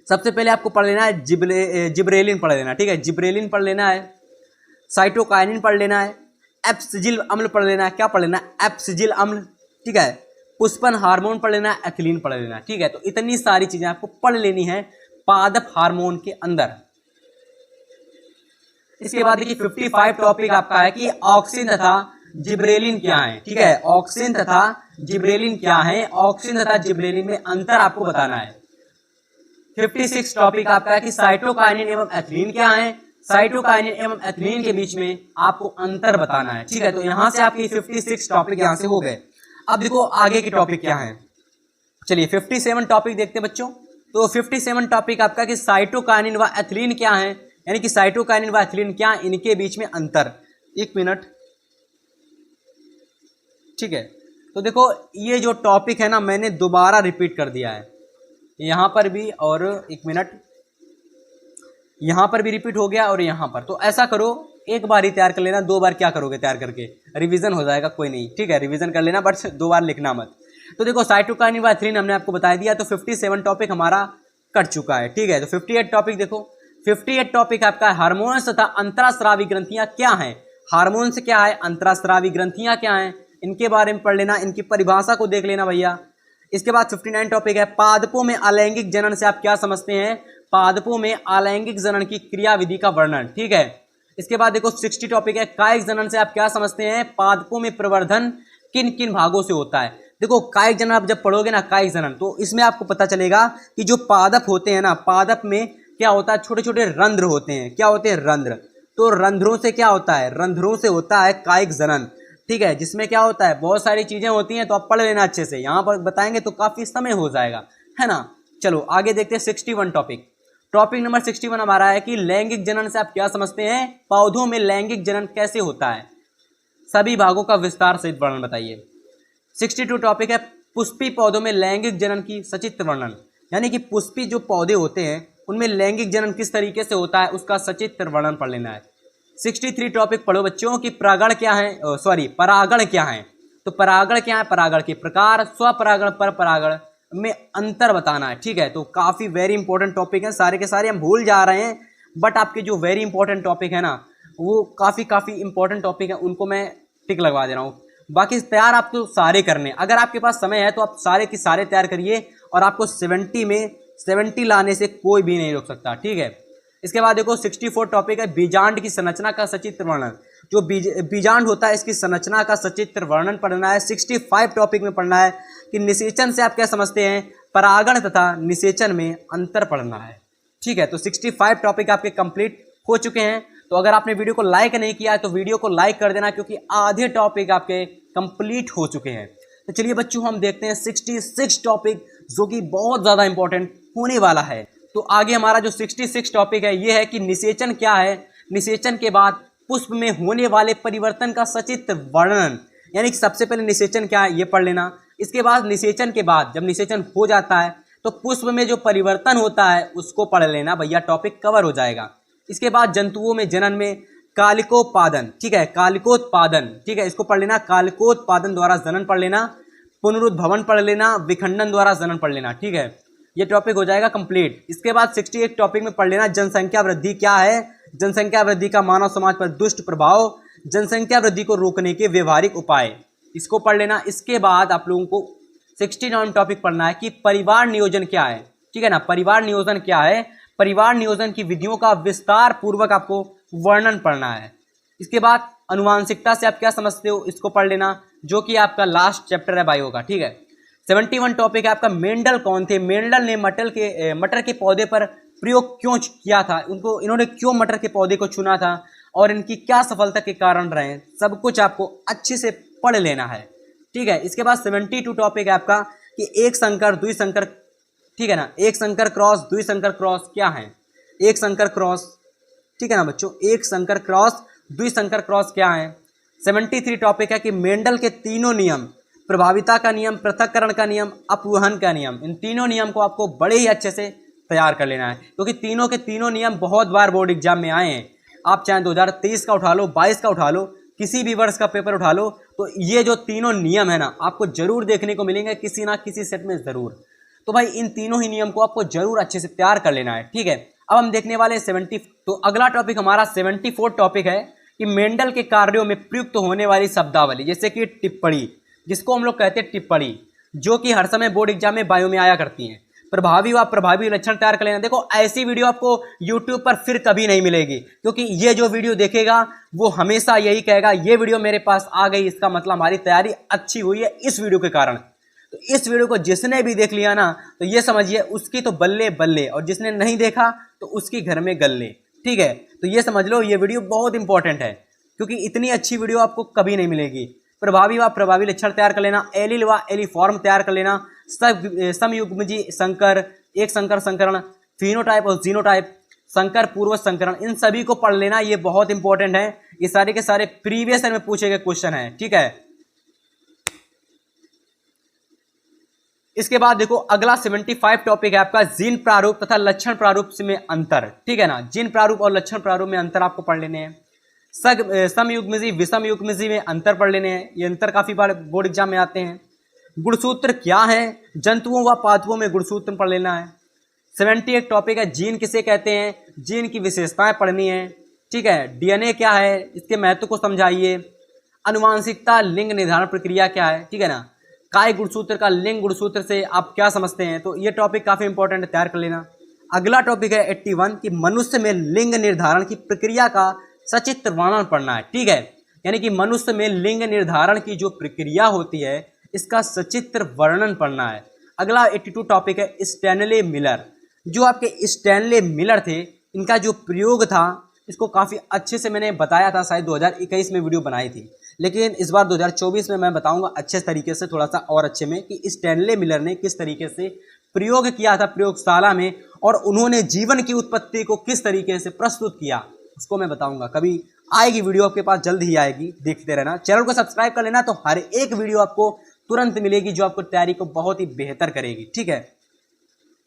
सबसे पहले आपको पढ़ लेना है जिब्रेलिन पढ़ लेना, ठीक है, जिब्रेलिन पढ़ लेना है, साइटोकाइनिन पढ़ लेना है, एप्सिजिल अम्ल पढ़ लेना है, क्या पढ़ लेना है, एप्सिजिल अम्ल, ठीक है, पुष्पन हार्मोन पढ़ लेना है, एथिलीन पढ़ लेना है, ठीक है। तो इतनी सारी चीजें आपको पढ़ लेनी है पादप हार्मोन के अंदर। इसके बाद देखिए 55 टॉपिक आपका है कि ऑक्सीजन तथा जिब्रेलिन क्या है, ठीक है। ऑक्सिन तथा जिब्रेलिन क्या है, ऑक्सिन तथा जिब्रेलिन में अंतर आपको बताना है। 56 टॉपिक आपका है कि साइटोकाइनिन एवं एथिलीन क्या है, साइटोकाइनिन एवं एथिलीन के बीच में आपको अंतर बताना है, ठीक है। तो यहां से आपकी 56 टॉपिक यहां से हो गए। अब देखो आगे के टॉपिक क्या है, चलिए 57 टॉपिक देखते हैं बच्चों। तो 57 टॉपिक आपका कि साइटोकाइनिन व एथिलीन क्या है, यानी कि साइटोकाइनिन व एथिलीन क्या है, इनके बीच में अंतर। एक मिनट, ठीक है। तो देखो ये जो टॉपिक है ना, मैंने दोबारा रिपीट कर दिया है यहां पर भी, और एक मिनट, यहां पर भी रिपीट हो गया और यहां पर। तो ऐसा करो, एक बार ही तैयार कर लेना, 2 बार क्या करोगे तैयार करके, रिवीजन हो जाएगा, कोई नहीं, ठीक है। रिवीजन कर लेना बट 2 बार लिखना मत। तो देखो साइटोकाइनिन व एथिलीन हमने आपको बता दिया, तो 57 टॉपिक हमारा कट चुका है, ठीक है। तो 58 टॉपिक देखो, 58 टॉपिक आपका हार्मोन्स तथा अंतरास्रावी ग्रंथियां क्या हैं। हार्मोन्स क्या है, अंतरास्रावी ग्रंथियां क्या हैं, इनके बारे में पढ़ लेना, इनकी परिभाषा को देख लेना भैया। इसके बाद 59 टॉपिक है पादपों में अलैंगिक जनन से आप क्या समझते हैं, पादपों में अलैंगिक जनन की क्रियाविधि का वर्णन, ठीक है। इसके बाद देखो 60 टॉपिक है कायिक जनन से आप क्या समझते हैं, पादपों में प्रवर्धन किन किन भागों से होता है। देखो कायिक जनन आप जब पढ़ोगे ना, कायिक जनन, तो इसमें आपको पता चलेगा कि जो पादप होते हैं ना, पादप में क्या होता है, छोटे छोटे रंध्र होते हैं, क्या होते हैं, रंध्र। तो रंध्रों से क्या होता है, रंध्रों से होता है कायिक जनन, ठीक है, जिसमें क्या होता है, बहुत सारी चीजें होती हैं। तो आप पढ़ लेना अच्छे से, यहाँ पर बताएंगे तो काफी समय हो जाएगा, है ना। चलो आगे देखते हैं 61 टॉपिक। टॉपिक नंबर 61 हमारा है कि लैंगिक जनन से आप क्या समझते हैं, पौधों में लैंगिक जनन कैसे होता है, सभी भागों का विस्तार सहित वर्णन बताइए। 62 टॉपिक है पुष्पी पौधों में लैंगिक जनन की सचित्र वर्णन, यानी कि पुष्पी जो पौधे होते हैं उनमें लैंगिक जनन किस तरीके से होता है, उसका सचित्र वर्णन पढ़ लेना है। 63 टॉपिक पढ़ो बच्चों की परागण क्या है, परागण क्या है। तो परागण क्या है, परागण के प्रकार, स्वपरागण पर परागण में अंतर बताना है, ठीक है। तो काफी वेरी इंपॉर्टेंट टॉपिक है, सारे के सारे हम भूल जा रहे हैं, बट आपके जो वेरी इंपॉर्टेंट टॉपिक है ना, वो काफी इंपॉर्टेंट टॉपिक है, उनको मैं टिक लगवा दे रहा हूँ। बाकी तैयार आपको सारे करने, अगर आपके पास समय है तो आप सारे की सारे तैयार करिए, और आपको 70 में 70 लाने से कोई भी नहीं रोक सकता, ठीक है। इसके बाद देखो 64 टॉपिक है बीजांड की संरचना का सचित्र वर्णन। जो बीजांड होता है इसकी संरचना का सचित्र वर्णन पढ़ना है। 65 टॉपिक में पढ़ना है कि निषेचन से आप क्या समझते हैं, परागण तथा निषेचन में अंतर पढ़ना है, ठीक है। तो 65 टॉपिक आपके कंप्लीट हो चुके हैं। तो अगर आपने वीडियो को लाइक नहीं किया है तो वीडियो को लाइक कर देना, क्योंकि आधे टॉपिक आपके कंप्लीट हो चुके हैं। तो चलिए बच्चों हम देखते हैं 66 टॉपिक, जो कि बहुत ज़्यादा इंपॉर्टेंट होने वाला है। तो आगे हमारा जो 66 टॉपिक है ये है कि निषेचन क्या है, निषेचन के बाद पुष्प में होने वाले परिवर्तन का सचित्र वर्णन, यानी कि सबसे पहले निषेचन क्या है ये पढ़ लेना। इसके बाद निषेचन के बाद जब निषेचन हो जाता है तो पुष्प में जो परिवर्तन होता है उसको पढ़ लेना भैया, टॉपिक कवर हो जाएगा। इसके बाद जंतुओं में जनन में कालिकोत्पादन, ठीक है, कालिकोत्पादन, ठीक है, इसको पढ़ लेना, कालिकोत्पादन द्वारा जनन पढ़ लेना, पुनरुद्भवन पढ़ लेना, विखंडन द्वारा जनन पढ़ लेना, ठीक है। ये टॉपिक हो जाएगा कंप्लीट। इसके बाद 68 टॉपिक में पढ़ लेना जनसंख्या वृद्धि क्या है, जनसंख्या वृद्धि का मानव समाज पर दुष्ट प्रभाव, जनसंख्या वृद्धि को रोकने के व्यवहारिक उपाय, इसको पढ़ लेना। इसके बाद आप लोगों को 69 टॉपिक पढ़ना है कि परिवार नियोजन क्या है, ठीक है ना, परिवार नियोजन क्या है, परिवार नियोजन की विधियों का विस्तार पूर्वक आपको वर्णन पढ़ना है। इसके बाद अनुवांशिकता से आप क्या समझते हो, इसको पढ़ लेना, जो कि आपका लास्ट चैप्टर है बायो का, ठीक है। 71 टॉपिक है आपका मेंडल कौन थे, मेंडल ने मटर के पौधे पर प्रयोग क्यों किया था, इन्होंने क्यों मटर के पौधे को चुना था और इनकी क्या सफलता के कारण रहे, सब कुछ आपको अच्छे से पढ़ लेना है, ठीक है। इसके बाद 72 टॉपिक है आपका कि एक संकर द्विसंकर, ठीक है ना, एक संकर क्रॉस द्विसंकर क्रॉस क्या है, एक संकर क्रॉस, ठीक है ना बच्चों, एक संकर क्रॉस द्विसंकर क्रॉस क्या है। 73 टॉपिक है कि मेंडल के तीनों नियम, प्रभाविता का नियम, पृथक्करण का नियम, अपवहन का नियम, इन तीनों नियम को आपको बड़े ही अच्छे से तैयार कर लेना है, क्योंकि तीनों के तीनों नियम बहुत बार बोर्ड एग्जाम में आए हैं। आप चाहे 2023 का उठा लो, 22 का उठा लो, किसी भी वर्ष का पेपर उठा लो, तो ये जो तीनों नियम है ना आपको जरूर देखने को मिलेंगे किसी ना किसी सेट में जरूर। तो भाई इन तीनों ही नियम को आपको जरूर अच्छे से तैयार कर लेना है, ठीक है। अब हम देखने वाले 70। तो अगला टॉपिक हमारा 74 टॉपिक है कि मेंडल के कार्यों में प्रयुक्त होने वाली शब्दावली, जैसे कि टिप्पणी, जिसको हम लोग कहते हैं टिप्पणी, जो कि हर समय बोर्ड एग्जाम में बायो में आया करती हैं। प्रभावी व अप्रभावी लक्षण तैयार कर लेना। देखो ऐसी वीडियो आपको YouTube पर फिर कभी नहीं मिलेगी, क्योंकि ये जो वीडियो देखेगा वो हमेशा यही कहेगा ये वीडियो मेरे पास आ गई, इसका मतलब हमारी तैयारी अच्छी हुई है इस वीडियो के कारण। तो इस वीडियो को जिसने भी देख लिया ना तो ये समझिए उसकी तो बल्ले बल्ले, और जिसने नहीं देखा तो उसकी घर में गल्ले। ठीक है, तो ये समझ लो ये वीडियो बहुत इंपॉर्टेंट है, क्योंकि इतनी अच्छी वीडियो आपको कभी नहीं मिलेगी। प्रभावी व प्रभावी लक्षण तैयार कर लेना, एलिल व एलिफॉर्म तैयार कर लेना, समयुग्मजी संकर, एक संकर संकरण, फिनोटाइप और जीनोटाइप, संकर पूर्व संकरण, इन सभी को पढ़ लेना, ये बहुत इंपॉर्टेंट है। ये सारे के सारे प्रीवियस ईयर में पूछे गए क्वेश्चन है। ठीक है, इसके बाद देखो अगला 75 टॉपिक है आपका जीन प्रारूप तथा लक्षण प्रारूप में अंतर। ठीक है ना, जीन प्रारूप और लक्षण प्रारूप में अंतर आपको पढ़ लेने हैं। समयुग्मजी विषम युग्मजी में अंतर पढ़ लेने हैं, ये अंतर काफी बार बोर्ड एग्जाम में आते हैं। गुणसूत्र क्या है, जंतुओं व पादपों में गुणसूत्र पढ़ लेना है। 78 टॉपिक है जीन किसे कहते हैं, जीन की विशेषताएं पढ़नी है। ठीक है, डीएनए क्या है, इसके महत्व को समझाइए। अनुवांशिकता लिंग निर्धारण प्रक्रिया क्या है। ठीक है ना, काय गुणसूत्र का लिंग गुणसूत्र से आप क्या समझते हैं, तो ये टॉपिक काफी इंपॉर्टेंट है, तैयार कर लेना। अगला टॉपिक है 81 कि मनुष्य में लिंग निर्धारण की प्रक्रिया का सचित्र वर्णन पढ़ना है। ठीक है, यानी कि मनुष्य में लिंग निर्धारण की जो प्रक्रिया होती है इसका सचित्र वर्णन पढ़ना है। अगला 82 टॉपिक है स्टैनले मिलर। जो आपके स्टैनले मिलर थे इनका जो प्रयोग था इसको काफ़ी अच्छे से मैंने बताया था, शायद 2021 में वीडियो बनाई थी, लेकिन इस बार 2024 में मैं बताऊंगा अच्छे तरीके से, थोड़ा सा और अच्छे में, कि स्टैनले मिलर ने किस तरीके से प्रयोग किया था प्रयोगशाला में और उन्होंने जीवन की उत्पत्ति को किस तरीके से प्रस्तुत किया, उसको मैं बताऊंगा। कभी आएगी वीडियो आपके पास, जल्द ही आएगी, देखते रहना। चैनल को सब्सक्राइब कर लेना, तो हर एक वीडियो आपको तुरंत मिलेगी जो आपको तैयारी को बहुत ही बेहतर करेगी। ठीक है,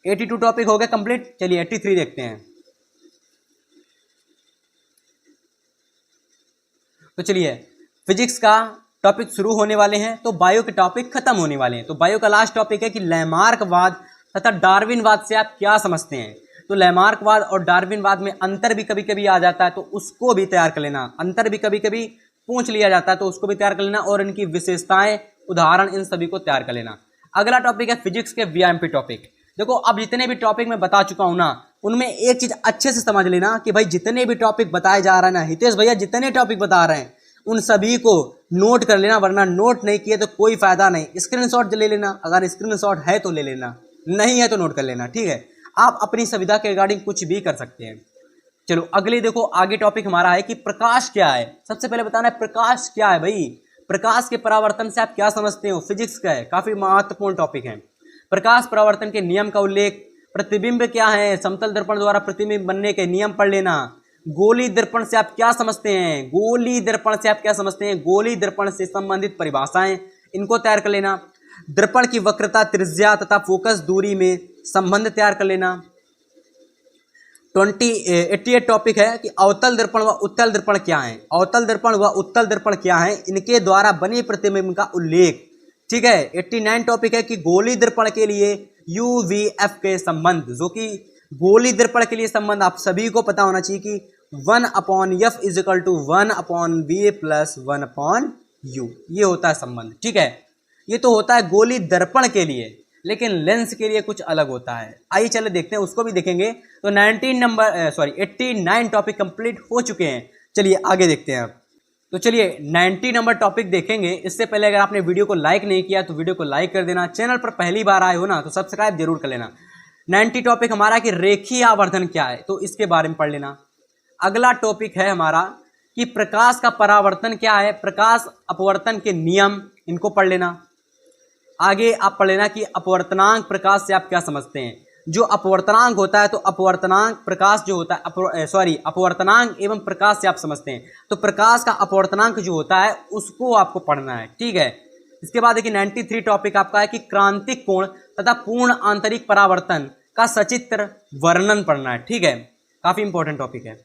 82 टॉपिक हो गए कंप्लीट। चलिए 83 देखते हैं। तो चलिए फिजिक्स का टॉपिक शुरू होने वाले हैं, तो बायो के टॉपिक खत्म होने वाले हैं। तो बायो का लास्ट टॉपिक है कि लैमार्कवाद तथा डार्विनवाद से आप क्या समझते हैं। तो लैमार्कवाद और डार्विनवाद में अंतर भी कभी कभी आ जाता है, तो उसको भी तैयार कर लेना। अंतर भी कभी कभी पूछ लिया जाता है, तो उसको भी तैयार कर लेना, और इनकी विशेषताएं, उदाहरण, इन सभी को तैयार कर लेना। अगला टॉपिक है फिजिक्स के वीएमपी टॉपिक। देखो अब जितने भी टॉपिक मैं बता चुका हूं ना, उनमें एक चीज अच्छे से समझ लेना कि भाई जितने भी टॉपिक बताए जा रहे हैं ना, हितेश भैया जितने टॉपिक बता रहे हैं उन सभी को नोट कर लेना, वरना नोट नहीं किए तो कोई फायदा नहीं। स्क्रीनशॉट ले लेना, अगर स्क्रीनशॉट है तो ले लेना, नहीं है तो नोट कर लेना। ठीक है, आप अपनी सुविधा के रिगार्डिंग कुछ भी कर सकते हैं। चलो अगले देखो, आगे टॉपिक हमारा है कि प्रकाश क्या है। सबसे पहले बताना है प्रकाश क्या है भाई, प्रकाश के परावर्तन से आप क्या समझते हो, फिजिक्स का है, काफी महत्वपूर्ण टॉपिक है। प्रकाश परावर्तन के नियम का उल्लेख, प्रतिबिंब क्या है, समतल दर्पण द्वारा प्रतिबिंब बनने के नियम पढ़ लेना। गोली दर्पण से आप क्या समझते हैं, गोली दर्पण से आप क्या समझते हैं, गोली दर्पण से संबंधित परिभाषाएं, इनको तैयार कर लेना। दर्पण की वक्रता, त्रिज्या तथा फोकस दूरी में संबंध तैयार कर लेना। 88 टॉपिक है कि अवतल दर्पण व उत्तल दर्पण क्या है। अवतल दर्पण व उत्तल दर्पण क्या है, इनके द्वारा बने प्रतिबिंब का उल्लेख। ठीक है, 89 टॉपिक है कि गोली दर्पण के लिए UVF के संबंध, जो कि गोली दर्पण के लिए संबंध आप सभी को पता होना चाहिए कि 1/F = 1/V + 1/U, ये होता है संबंध। ठीक है, ये तो होता है गोली दर्पण के लिए, लेकिन लेंस के लिए कुछ अलग होता है। आइए चले देखते हैं, उसको भी देखेंगे। तो 89 टॉपिक कंप्लीट हो चुके हैं। चलिए आगे देखते हैं अब। तो चलिए 90 नंबर टॉपिक देखेंगे। इससे पहले अगर आपने वीडियो को लाइक नहीं किया तो वीडियो को लाइक कर देना, चैनल पर पहली बार आए हो ना तो सब्सक्राइब जरूर कर लेना। 90 टॉपिक हमारा कि रेखीय आवर्धन क्या है, तो इसके बारे में पढ़ लेना। अगला टॉपिक है हमारा कि प्रकाश का परावर्तन क्या है, प्रकाश अपवर्तन के नियम, इनको पढ़ लेना। आगे आप पढ़ लेना कि अपवर्तनांक प्रकाश से आप क्या समझते हैं। जो अपवर्तनांक होता है, तो अपवर्तनांक प्रकाश जो होता है, अपवर्तनांक एवं प्रकाश से आप समझते हैं, तो प्रकाश का अपवर्तनांक जो होता है उसको आपको पढ़ना है। ठीक है, इसके बाद देखिए 93 टॉपिक आपका है कि क्रांतिक कोण तथा पूर्ण आंतरिक परावर्तन का सचित्र वर्णन पढ़ना है। ठीक है, काफी इंपॉर्टेंट टॉपिक है।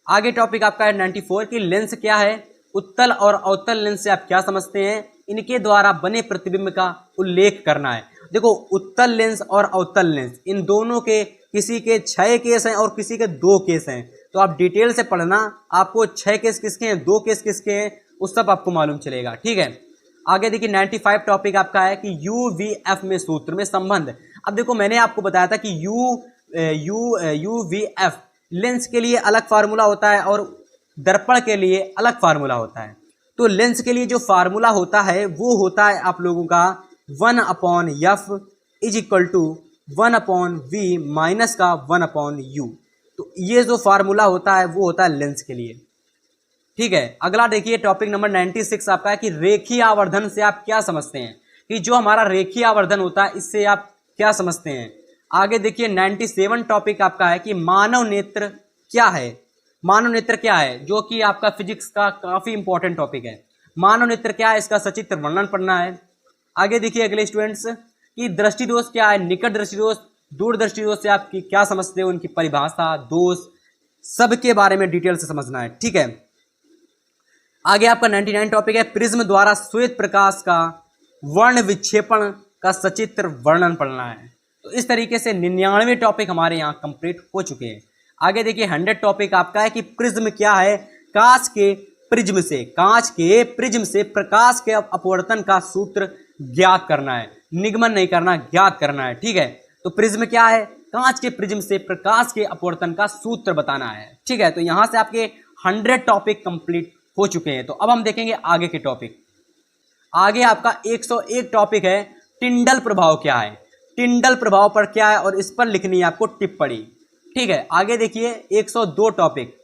आगे टॉपिक आपका है 94 की लेंस क्या है, उत्तल और अवतल लेंस से आप क्या समझते हैं, इनके द्वारा बने प्रतिबिंब का उल्लेख करना है। देखो उत्तल लेंस और अवतल लेंस, इन दोनों के किसी के 6 केस हैं और किसी के 2 केस हैं, तो आप डिटेल से पढ़ना, आपको 6 केस किसके हैं, 2 केस किसके हैं, उस सब आपको मालूम चलेगा। ठीक है, आगे देखिए 95 टॉपिक आपका है कि UVF में सूत्र में संबंध। अब देखो मैंने आपको बताया था कि UVF लेंस के लिए अलग फार्मूला होता है और दर्पण के लिए अलग फार्मूला होता है। तो लेंस के लिए जो फार्मूला होता है वो होता है आप लोगों का 1/f is equal to 1/v minus का 1/u। तो ये जो फार्मूला होता है वो होता है लेंस के लिए। ठीक है, अगला देखिए टॉपिक नंबर 96 आपका है कि रेखीय आवर्धन से आप क्या समझते हैं, कि जो हमारा रेखीय आवर्धन होता है इससे आप क्या समझते हैं। आगे देखिए 97 टॉपिक आपका है कि मानव नेत्र क्या है। मानव नेत्र क्या है, जो कि आपका फिजिक्स का काफी इंपॉर्टेंट टॉपिक है। मानव नेत्र क्या है, इसका सचित्र वर्णन पढ़ना है। आगे देखिए अगले स्टूडेंट्स कि दृष्टि दोष क्या है, निकट दृष्टि दोष, दूर दृष्टि दोष से आप क्या समझते हो, उनकी परिभाषा, दोष, सबके बारे में डिटेल से समझना है। ठीक है, आगे आपका 99 टॉपिक है प्रिज्म द्वारा श्वेत प्रकाश का वर्ण विक्षेपण का सचित्र वर्णन पढ़ना है। तो इस तरीके से 99 टॉपिक हमारे यहाँ कंप्लीट हो चुके हैं। आगे देखिए 100 टॉपिक आपका है कि प्रिज्म क्या है, कांच के प्रिज्म से प्रकाश के अपवर्तन का सूत्र ज्ञात करना है, निगमन नहीं करना, ज्ञात करना है। ठीक है, तो प्रिज्म क्या है, कांच के प्रिज्म से प्रकाश के अपवर्तन का सूत्र बताना है। ठीक है, तो यहां से आपके 100 टॉपिक कंप्लीट हो चुके हैं। तो अब हम देखेंगे आगे के टॉपिक। आगे आपका 101 टॉपिक है टिंडल प्रभाव क्या है, टिंडल प्रभाव पर क्या है और इस पर लिखनी है आपको टिप्पणी। ठीक है, आगे देखिए 102 टॉपिक।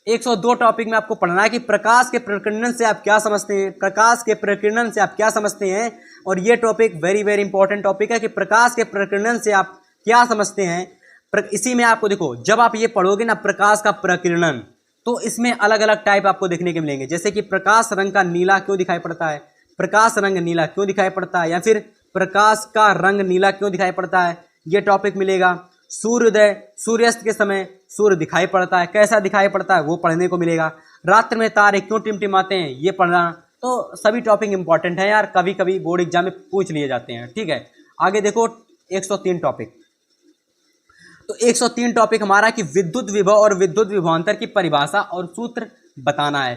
102 टॉपिक में आपको पढ़ना है कि प्रकाश के प्रकीर्णन से आप क्या समझते हैं, प्रकाश के प्रकीर्णन से आप क्या समझते हैं। और ये topic very very important topic है कि प्रकाश के प्रकीर्णन से आप क्या समझते हैं। इसी में आपको देखो जब आप ये पढ़ोगे ना प्रकाश का प्रकीर्णन, तो इसमें अलग अलग टाइप आपको देखने के मिलेंगे, जैसे कि प्रकाश रंग का नीला क्यों दिखाई पड़ता है, प्रकाश रंग नीला क्यों दिखाई पड़ता है, या फिर प्रकाश का रंग नीला क्यों दिखाई पड़ता है, ये टॉपिक मिलेगा। सूर्योदय सूर्यास्त के समय सूर्य दिखाई पड़ता है, कैसा दिखाई पड़ता है वो पढ़ने को मिलेगा। रात्र में तारे क्यों टिमटिमाते हैं, ये पढ़ना। तो सभी टॉपिक इंपॉर्टेंट है यार, कभी कभी बोर्ड एग्जाम में पूछ लिए जाते हैं। ठीक है, आगे देखो 103 टॉपिक। तो 103 टॉपिक हमारा कि विद्युत विभव और विद्युत विभवांतर की परिभाषा और सूत्र बताना है।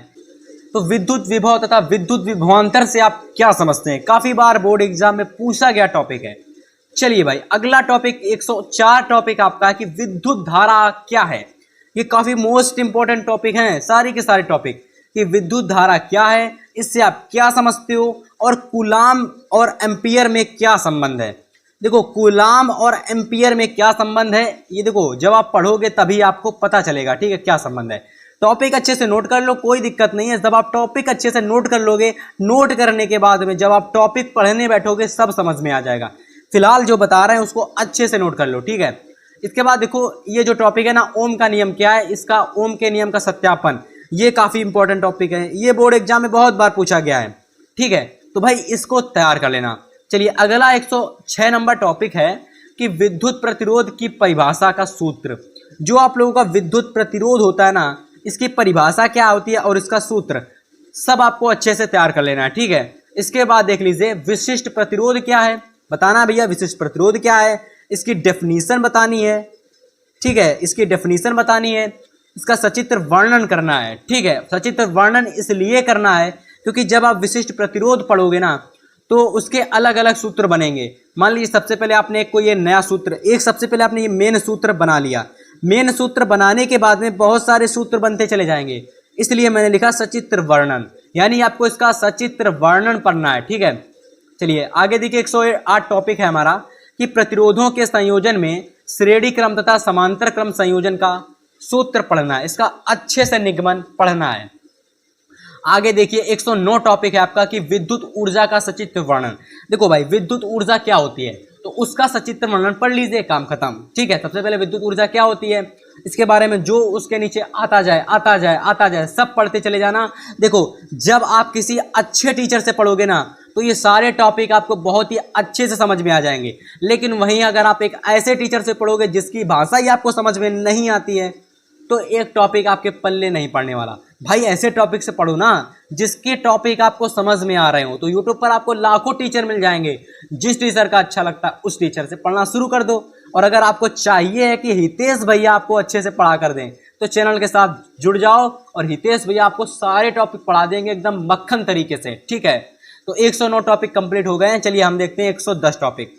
तो विद्युत विभव तथा विद्युत विभवांतर से आप क्या समझते हैं, काफी बार बोर्ड एग्जाम में पूछा गया टॉपिक है। चलिए भाई अगला टॉपिक 104 टॉपिक आपका है कि विद्युत धारा क्या है। ये काफी मोस्ट इंपॉर्टेंट टॉपिक हैं सारी के सारे टॉपिक, कि विद्युत धारा क्या है, इससे आप क्या समझते हो, और कूलाम और एम्पियर में क्या संबंध है। देखो कूलाम और एम्पियर में क्या संबंध है, ये देखो जब आप पढ़ोगे तभी आपको पता चलेगा। ठीक है, क्या संबंध है। टॉपिक अच्छे से नोट कर लो, कोई दिक्कत नहीं है। जब आप टॉपिक अच्छे से नोट कर लोगे, नोट करने के बाद में जब आप टॉपिक पढ़ने बैठोगे सब समझ में आ जाएगा। फिलहाल जो बता रहे हैं उसको अच्छे से नोट कर लो। ठीक है, इसके बाद देखो ये जो टॉपिक है ना, ओम का नियम क्या है, इसका ओम के नियम का सत्यापन, ये काफी इंपॉर्टेंट टॉपिक है, ये बोर्ड एग्जाम में बहुत बार पूछा गया है। ठीक है, तो भाई इसको तैयार कर लेना। चलिए अगला 106 नंबर टॉपिक है कि विद्युत प्रतिरोध की परिभाषा का सूत्र। जो आप लोगों का विद्युत प्रतिरोध होता है ना, इसकी परिभाषा क्या होती है और इसका सूत्र सब आपको अच्छे से तैयार कर लेना है। ठीक है, इसके बाद देख लीजिए विशिष्ट प्रतिरोध क्या है, बताना भैया विशिष्ट प्रतिरोध क्या है, इसकी डेफिनीशन बतानी है। ठीक है, इसकी डेफिनीशन बतानी है, इसका सचित्र वर्णन करना है। ठीक है, सचित्र वर्णन इसलिए करना है क्योंकि जब आप विशिष्ट प्रतिरोध पढ़ोगे ना तो उसके अलग अलग सूत्र बनेंगे। मान लीजिए सबसे पहले आपने कोई ये नया सूत्र, एक सबसे पहले आपने ये मेन सूत्र बना लिया, मेन सूत्र बनाने के बाद में बहुत सारे सूत्र बनते चले जाएंगे, इसलिए मैंने लिखा सचित्र वर्णन, यानी आपको इसका सचित्र वर्णन पढ़ना है। ठीक है, चलिए आगे देखिए 108 टॉपिक है हमारा कि प्रतिरोधों के संयोजन में श्रेणी क्रम तथा समांतर क्रम संयोजन का सूत्र पढ़ना है, इसका अच्छे से निगमन पढ़ना है। आगे देखिए 109 टॉपिक है आपका कि विद्युत ऊर्जा का सचित्र वर्णन। देखो भाई विद्युत ऊर्जा क्या होती है, तो उसका सचित्र वर्णन पढ़ लीजिए, काम खत्म। ठीक है, सबसे पहले विद्युत ऊर्जा क्या होती है, इसके बारे में जो उसके नीचे आता जाए आता जाए आता जाए सब पढ़ते चले जाना। देखो जब आप किसी अच्छे टीचर से पढ़ोगे ना तो ये सारे टॉपिक आपको बहुत ही अच्छे से समझ में आ जाएंगे। लेकिन वहीं अगर आप एक ऐसे टीचर से पढ़ोगे जिसकी भाषा ही आपको समझ में नहीं आती है तो एक टॉपिक आपके पल्ले नहीं पड़ने वाला। भाई ऐसे टॉपिक से पढ़ो ना जिसके टॉपिक आपको समझ में आ रहे हो। तो यूट्यूब पर आपको लाखों टीचर मिल जाएंगे, जिस टीचर का अच्छा लगता है उस टीचर से पढ़ना शुरू कर दो। और अगर आपको चाहिए है कि हितेश भैया आपको अच्छे से पढ़ा कर दें तो चैनल के साथ जुड़ जाओ और हितेश भैया आपको सारे टॉपिक पढ़ा देंगे एकदम मक्खन तरीके से। ठीक है, तो 109 टॉपिक कंप्लीट हो गए हैं। चलिए हम देखते हैं 110 टॉपिक।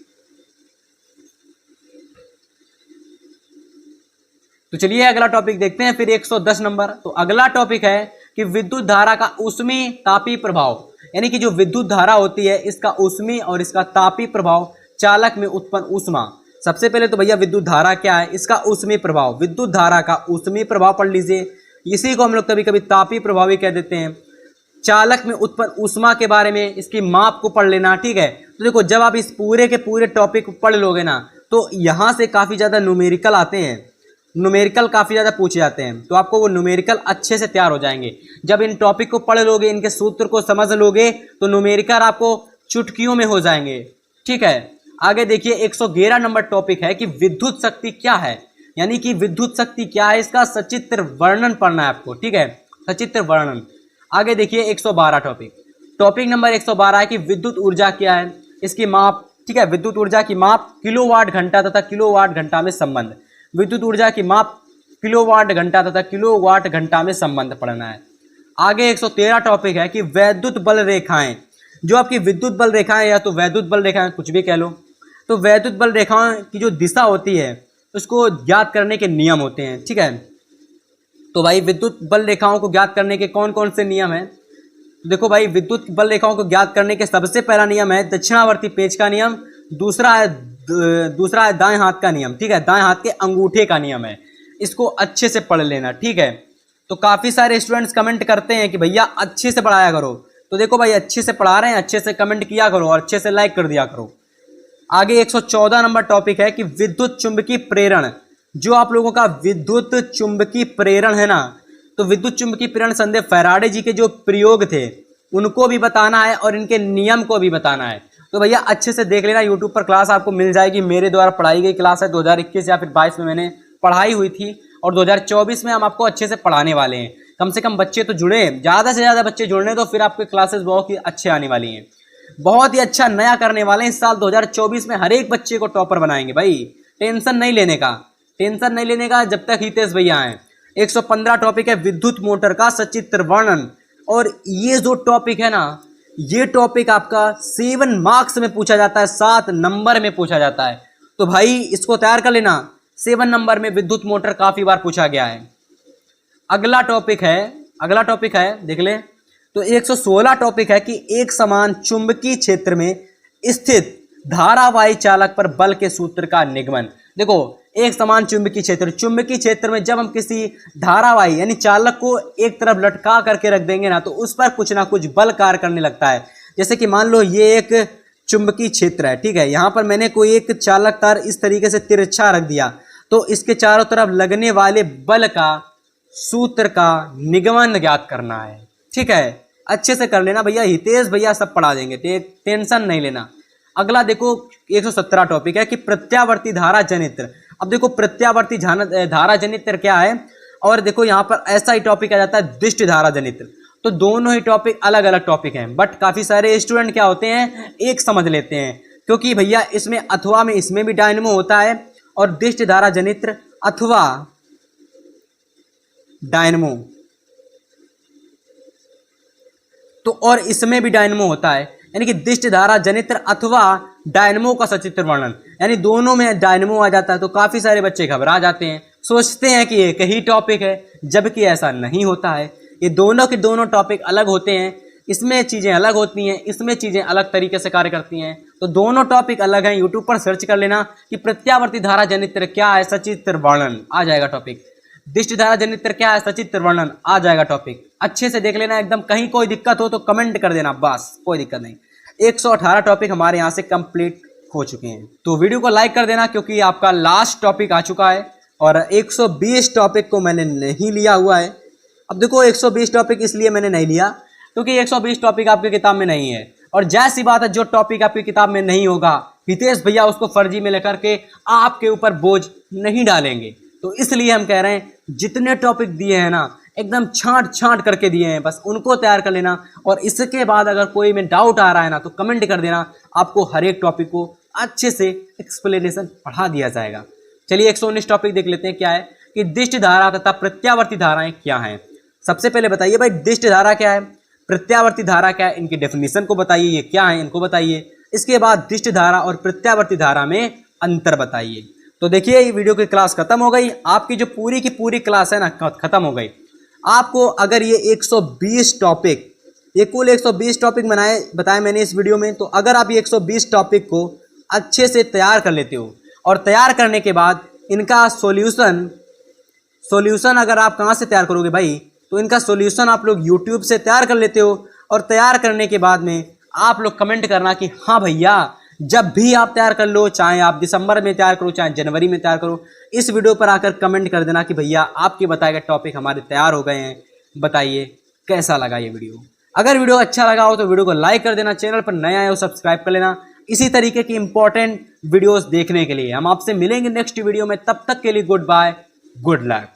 तो चलिए अगला टॉपिक देखते हैं फिर 110 नंबर। तो अगला टॉपिक है कि विद्युत धारा का ऊष्मीय तापीय प्रभाव, यानी कि जो विद्युत धारा होती है इसका ऊष्मीय और इसका तापीय प्रभाव चालक में उत्पन्न ऊष्मा। सबसे पहले तो भैया विद्युत धारा क्या है, इसका ऊष्मीय प्रभाव, विद्युत धारा का ऊष्मीय प्रभाव पढ़ लीजिए, इसी को हम लोग कभी कभी तापीय प्रभाव भी कह देते हैं। चालक में उत्पन्न ऊष्मा के बारे में इसकी माप को पढ़ लेना, ठीक है। तो देखो जब आप इस पूरे के पूरे टॉपिक को पढ़ लोगे ना तो यहाँ से काफ़ी ज़्यादा न्यूमेरिकल आते हैं, न्यूमेरिकल काफ़ी ज़्यादा पूछे जाते हैं, तो आपको वो न्यूमेरिकल अच्छे से तैयार हो जाएंगे। जब इन टॉपिक को पढ़ लोगे, इनके सूत्र को समझ लोगे तो न्यूमेरिकल आपको चुटकियों में हो जाएंगे, ठीक है। आगे देखिए 111 नंबर टॉपिक है कि विद्युत शक्ति क्या है, यानी कि विद्युत शक्ति क्या है इसका सचित्र वर्णन पढ़ना है आपको, ठीक है, सचित्र वर्णन। आगे देखिए 112 टॉपिक नंबर 112 है कि विद्युत ऊर्जा क्या है, इसकी माप, ठीक है। विद्युत ऊर्जा की माप किलोवाट घंटा तथा किलोवाट घंटा में संबंध, विद्युत ऊर्जा की माप किलोवाट घंटा तथा किलोवाट घंटा में संबंध पढ़ना है। आगे 113 टॉपिक है कि वैद्युत बल रेखाएं, जो आपकी विद्युत बल रेखाएं या तो वैद्युत बल रेखाएं कुछ भी कह लो, तो वैद्युत बल रेखाओं की जो दिशा होती है उसको ज्ञात करने के नियम होते हैं, ठीक है। तो भाई विद्युत बल रेखाओं को ज्ञात करने के कौन कौन से नियम हैं, तो देखो भाई विद्युत बल रेखाओं को ज्ञात करने के सबसे पहला नियम है दक्षिणावर्ती पेच का नियम, दूसरा है दाएं हाथ का नियम, ठीक है, दाएं हाथ के अंगूठे का नियम है, इसको अच्छे से पढ़ लेना, ठीक है। तो काफ़ी सारे स्टूडेंट्स कमेंट करते हैं कि भैया अच्छे से पढ़ाया करो, तो देखो भाई अच्छे से पढ़ा रहे हैं, अच्छे से कमेंट किया करो और अच्छे से लाइक कर दिया करो। आगे 114 नंबर टॉपिक है कि विद्युत चुंबकीय प्रेरण, जो आप लोगों का विद्युत चुंबकीय प्रेरण है ना, तो विद्युत चुंबकीय प्रेरण संदेह फैराडे जी के जो प्रयोग थे उनको भी बताना है और इनके नियम को भी बताना है। तो भैया अच्छे से देख लेना, यूट्यूब पर क्लास आपको मिल जाएगी, मेरे द्वारा पढ़ाई गई क्लास है, 2021 या फिर 22 में मैंने पढ़ाई हुई थी और 2024 में हम आपको अच्छे से पढ़ाने वाले हैं। कम से कम बच्चे तो जुड़े, ज़्यादा से ज़्यादा बच्चे जुड़ने तो फिर आपके क्लासेस बहुत ही अच्छे आने वाली हैं, बहुत ही अच्छा नया करने वाले हैं। इस साल 2024 में हर एक बच्चे को टॉपर बनाएंगे भाई, टेंशन नहीं लेने का जब तक हितेश भैया हैं। 115 टॉपिक है विद्युत मोटर का सचित्र वर्णन, और ये जो टॉपिक है ना, ये टॉपिक आपका 7 मार्क्स में पूछा जाता है, 7 नंबर में पूछा जाता है, तो भाई इसको तैयार कर लेना। 7 नंबर में विद्युत मोटर काफ़ी बार पूछा गया है। अगला टॉपिक है देख ले, तो 116 टॉपिक है कि एक समान चुंबकीय क्षेत्र में स्थित धारावाही चालक पर बल के सूत्र का निगमन। देखो एक समान चुंबकीय क्षेत्र में जब हम किसी धारावाही यानी चालक को एक तरफ लटका करके रख देंगे ना, तो उस पर कुछ ना कुछ बल कार्य करने लगता है। जैसे कि मान लो ये एक चुंबकीय क्षेत्र है, ठीक है, यहाँ पर मैंने कोई एक चालक तार इस तरीके से तिरछा रख दिया, तो इसके चारों तरफ लगने वाले बल का सूत्र का निगमन ज्ञात करना है, ठीक है। अच्छे से कर लेना भैया, हितेश भैया सब पढ़ा देंगे, टेंशन नहीं लेना। अगला देखो 117 टॉपिक है कि प्रत्यावर्ती धारा जनित्र। अब देखो प्रत्यावर्ती धारा जनित्र क्या है, और देखो यहाँ पर ऐसा ही टॉपिक आ जाता है दिष्ट धारा जनित्र। तो दोनों ही टॉपिक अलग अलग टॉपिक हैं, बट काफ़ी सारे स्टूडेंट क्या होते हैं एक समझ लेते हैं, क्योंकि भैया इसमें अथवा में इसमें भी डायनेमो होता है और दिष्ट धारा जनित्र अथवा डायनेमो, तो और इसमें भी डायनेमो होता है, यानी कि दिष्ट धारा जनित्र अथवा डायनेमो का सचित्र वर्णन, यानी दोनों में डायनेमो आ जाता है। तो काफ़ी सारे बच्चे घबरा जाते हैं, सोचते हैं कि एक ही टॉपिक है, जबकि ऐसा नहीं होता है। ये दोनों के दोनों टॉपिक अलग होते हैं, इसमें चीज़ें अलग होती हैं, इसमें चीज़ें अलग तरीके से कार्य करती हैं। तो दोनों टॉपिक अलग हैं। यूट्यूब पर सर्च कर लेना कि प्रत्यावर्ती धारा जनित्र क्या है, सचित्र वर्णन, आ जाएगा टॉपिक। दिष्ट धारा जनित्र क्या है, सचित्र वर्णन, आ जाएगा टॉपिक। अच्छे से देख लेना, एकदम कहीं कोई दिक्कत हो तो कमेंट कर देना, बस कोई दिक्कत नहीं। 118 टॉपिक हमारे यहाँ से कंप्लीट हो चुके हैं, तो वीडियो को लाइक कर देना क्योंकि आपका लास्ट टॉपिक आ चुका है और 120 टॉपिक को मैंने नहीं लिया हुआ है। अब देखो 120 टॉपिक इसलिए मैंने नहीं लिया क्योंकि 120 टॉपिक आपकी किताब में नहीं है, और जैसी बात है जो टॉपिक आपकी किताब में नहीं होगा हितेश भैया उसको फर्जी में लेकर के आपके ऊपर बोझ नहीं डालेंगे। तो इसलिए हम कह रहे हैं जितने टॉपिक दिए हैं ना एकदम छांट करके दिए हैं, बस उनको तैयार कर लेना। और इसके बाद अगर कोई में डाउट आ रहा है ना तो कमेंट कर देना, आपको हर एक टॉपिक को अच्छे से एक्सप्लेनेशन पढ़ा दिया जाएगा। चलिए 119 टॉपिक देख लेते हैं क्या है कि दिष्ट धारा तथा प्रत्यावर्ती धाराएं क्या हैं। सबसे पहले बताइए भाई दिष्ट धारा क्या है, प्रत्यावर्ती धारा क्या है, इनकी डेफिनेशन को बताइए, ये क्या है इनको बताइए। इसके बाद दिष्ट धारा और प्रत्यावर्ती धारा में अंतर बताइए। तो देखिए ये वीडियो की क्लास खत्म हो गई, आपकी जो पूरी की पूरी क्लास है ना खत्म हो गई। आपको अगर ये 120 टॉपिक, ये कुल 120 टॉपिक बताए मैंने इस वीडियो में, तो अगर आप ये 120 टॉपिक को अच्छे से तैयार कर लेते हो और तैयार करने के बाद इनका सॉल्यूशन अगर आप कहाँ से तैयार करोगे भाई, तो इनका सॉल्यूशन आप लोग यूट्यूब से तैयार कर लेते हो। और तैयार करने के बाद में आप लोग कमेंट करना कि हाँ भैया, जब भी आप तैयार कर लो, चाहे आप दिसंबर में तैयार करो चाहे जनवरी में तैयार करो, इस वीडियो पर आकर कमेंट कर देना कि भैया आपके बताए गए टॉपिक हमारे तैयार हो गए हैं, बताइए कैसा लगा ये वीडियो। अगर वीडियो अच्छा लगा हो तो वीडियो को लाइक कर देना, चैनल पर नया आए हो सब्सक्राइब कर लेना इसी तरीके की इंपॉर्टेंट वीडियोस देखने के लिए। हम आपसे मिलेंगे नेक्स्ट वीडियो में, तब तक के लिए गुड बाय, गुड लक।